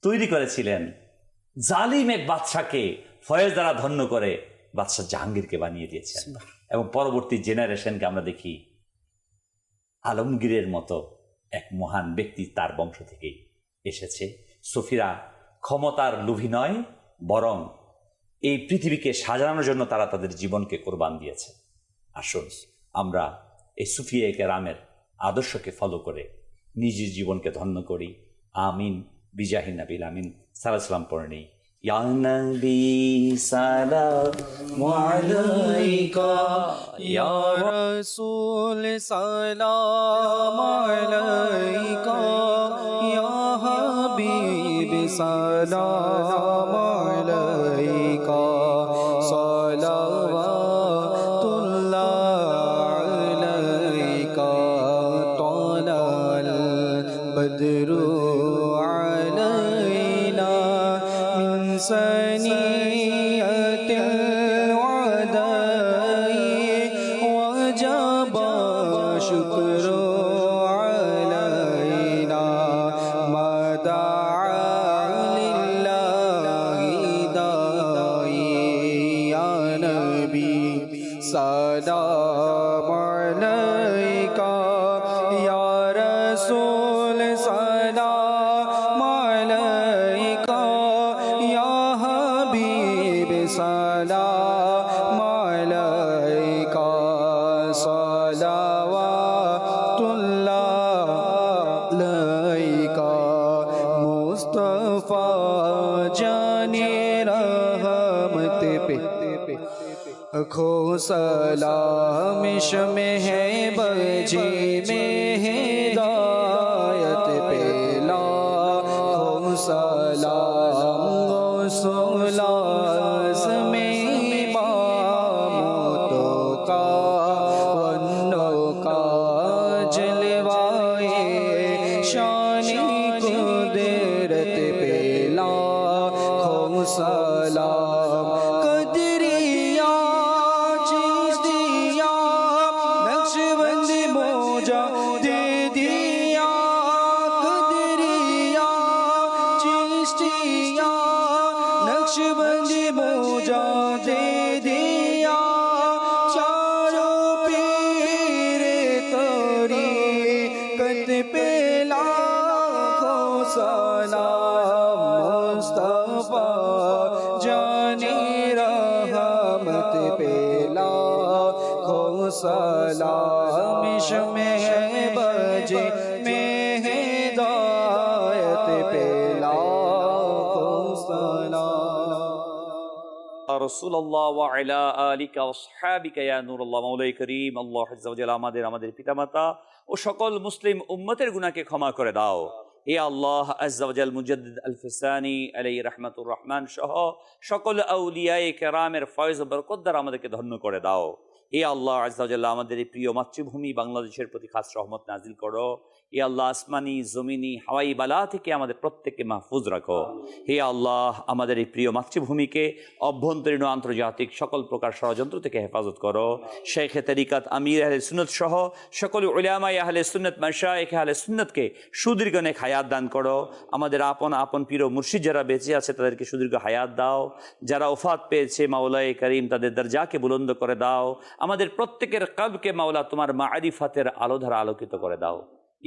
তৈরি করেছিলেন জালিম এক বাদশাকে ফয়েজ দ্বারা ধন্য করে বাদশাহ জাহাঙ্গীরকে বানিয়ে দিয়েছেন। এবং পরবর্তী জেনারেশনকে আমরা দেখি আলমগীরের মতো এক মহান ব্যক্তি তার বংশ থেকেই এসেছে। সুফিরা ক্ষমতার লোভী নয়, বরং এই পৃথিবীকে সাজানোর জন্য তারা তাদের জীবনকে কোরবান দিয়েছে। আসুন আমরা এই সুফিয়া কেরামের আদর্শকে ফলো করে নিজের জীবনকে ধন্য করি। আমিন বিজাহিন নবীল আমিন। সালাম পড়ে নেই। ইয়া নবী সালামু আলাইকা ইয়া रसूल सलाम अलैका या हबीब सलाम अलैका सलावतुल्लाह अलैका तलाल बदरु अलैना मिन सनियतिल वदाई वजब शुक्र अलैना मदा लिल्लाहि दाई या नबी सलाम अलैका या रसूल सलाम अलैका या हबीब सलाम अलैका सलावतुल्लाह अलैका मुस्तफा जाने रहमत पे खो सलामिश में है बजी में हिदायत पे ला खो सलाम गौसुलास में इमामतो का वन्नो का जलवाए शानी कुदरत पे ला खो सलाम कदरिया चिश्तिया नक्शबंद मोजा दे दिया कदरिया चिश्तिया नक्शबंद मोजा दे दिया चारों पीर तोरी कत पे लाखों सलाम मुस्तफा जाने रहमत पे लाखों सलाम में बजे में हिदायत पे लाखों सलाम রাসূলুল্লাহ ওয়া আলা আলিকা ওয়া আসহাবিকা ইয়া নূরুল্লাহ। মাওলাই করিম আল্লাহ আযজা ওয়া জাল্লা আমাদের পিতামাতা ও সকল মুসলিম উম্মতের গুনাহকে ক্ষমা করে দাও। হে আল্লাহ আযজা ওয়া জাল মুজাদ্দিদ আল ফিসানি আলাইহি রাহমাতুর রহমান সহ সকল আউলিয়ায়ে কেরামের ফয়েজ ও বরকত দ্বারা আমাদেরকে ধন্য করে দাও। হে আল্লাহ আযজা ওয়া জাল্লা আমাদের এই প্রিয় মাতৃভূমি বাংলাদেশের প্রতি খাস রহমত নাজিল করো। হে আল্লাহ আসমানি জমিনি হাওয়াই বালা থেকে আমাদের প্রত্যেককে মাহফুজ রাখো। হে আল্লাহ আমাদের এই প্রিয় মাতৃভূমিকে অভ্যন্তরীণ ও আন্তর্জাতিক সকল প্রকার ষড়যন্ত্র থেকে হেফাজত করো। শেখে তরিকাত আমির আহলে সুন্নত সহ সকল উলামায়ে আহলে সুন্নত মাশায়েখ আহলে সুন্নতকে সুদীর্ঘ নেক হায়াত দান করো। আমাদের আপন আপন পীর ও মুর্শিদ যারা বেঁচে আছে তাদেরকে সুদীর্ঘ হায়াত দাও। যারা ওফাত পেয়েছে মাওলায়ে করিম তাদের দরজাকে বুলন্দ করে দাও। আমাদের প্রত্যেকের কলবকে মাওলা তোমার মারিফাতের আলো দ্বারা আলোকিত করে দাও।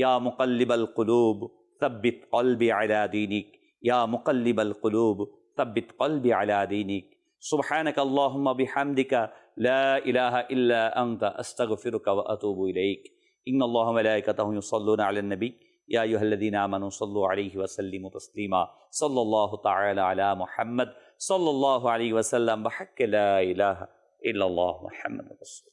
ইয়া মুকাল্লিবাল কুলুব সাব্বিত কলবি আলা দীনিক ইয়া মুকাল্লিবাল কুলুব সাব্বিত কলবি আলা দীনিক সুবহানাকা আল্লাহুম্মা বিহামদিকা লা ইলাহা ইল্লা আনতা আস্তাগফিরুকা ওয়া আতুবু ইলাইক। ইন্নাল্লাহা ওয়া মালাইকাতাহু ইউসাল্লুনা আলান নবী ইয়া আইয়ুহাল্লাযীনা আমানু সাল্লু আলাইহি ওয়া সাল্লিমু তাসলিমা সাল্লাল্লাহু তাআলা আলা মুহাম্মদ সাল্লাল্লাহু আলাইহি ওয়া সাল্লাম বিহাক্কি লা ইলাহা ইল্লাল্লাহ মুহাম্মাদুর রাসূল।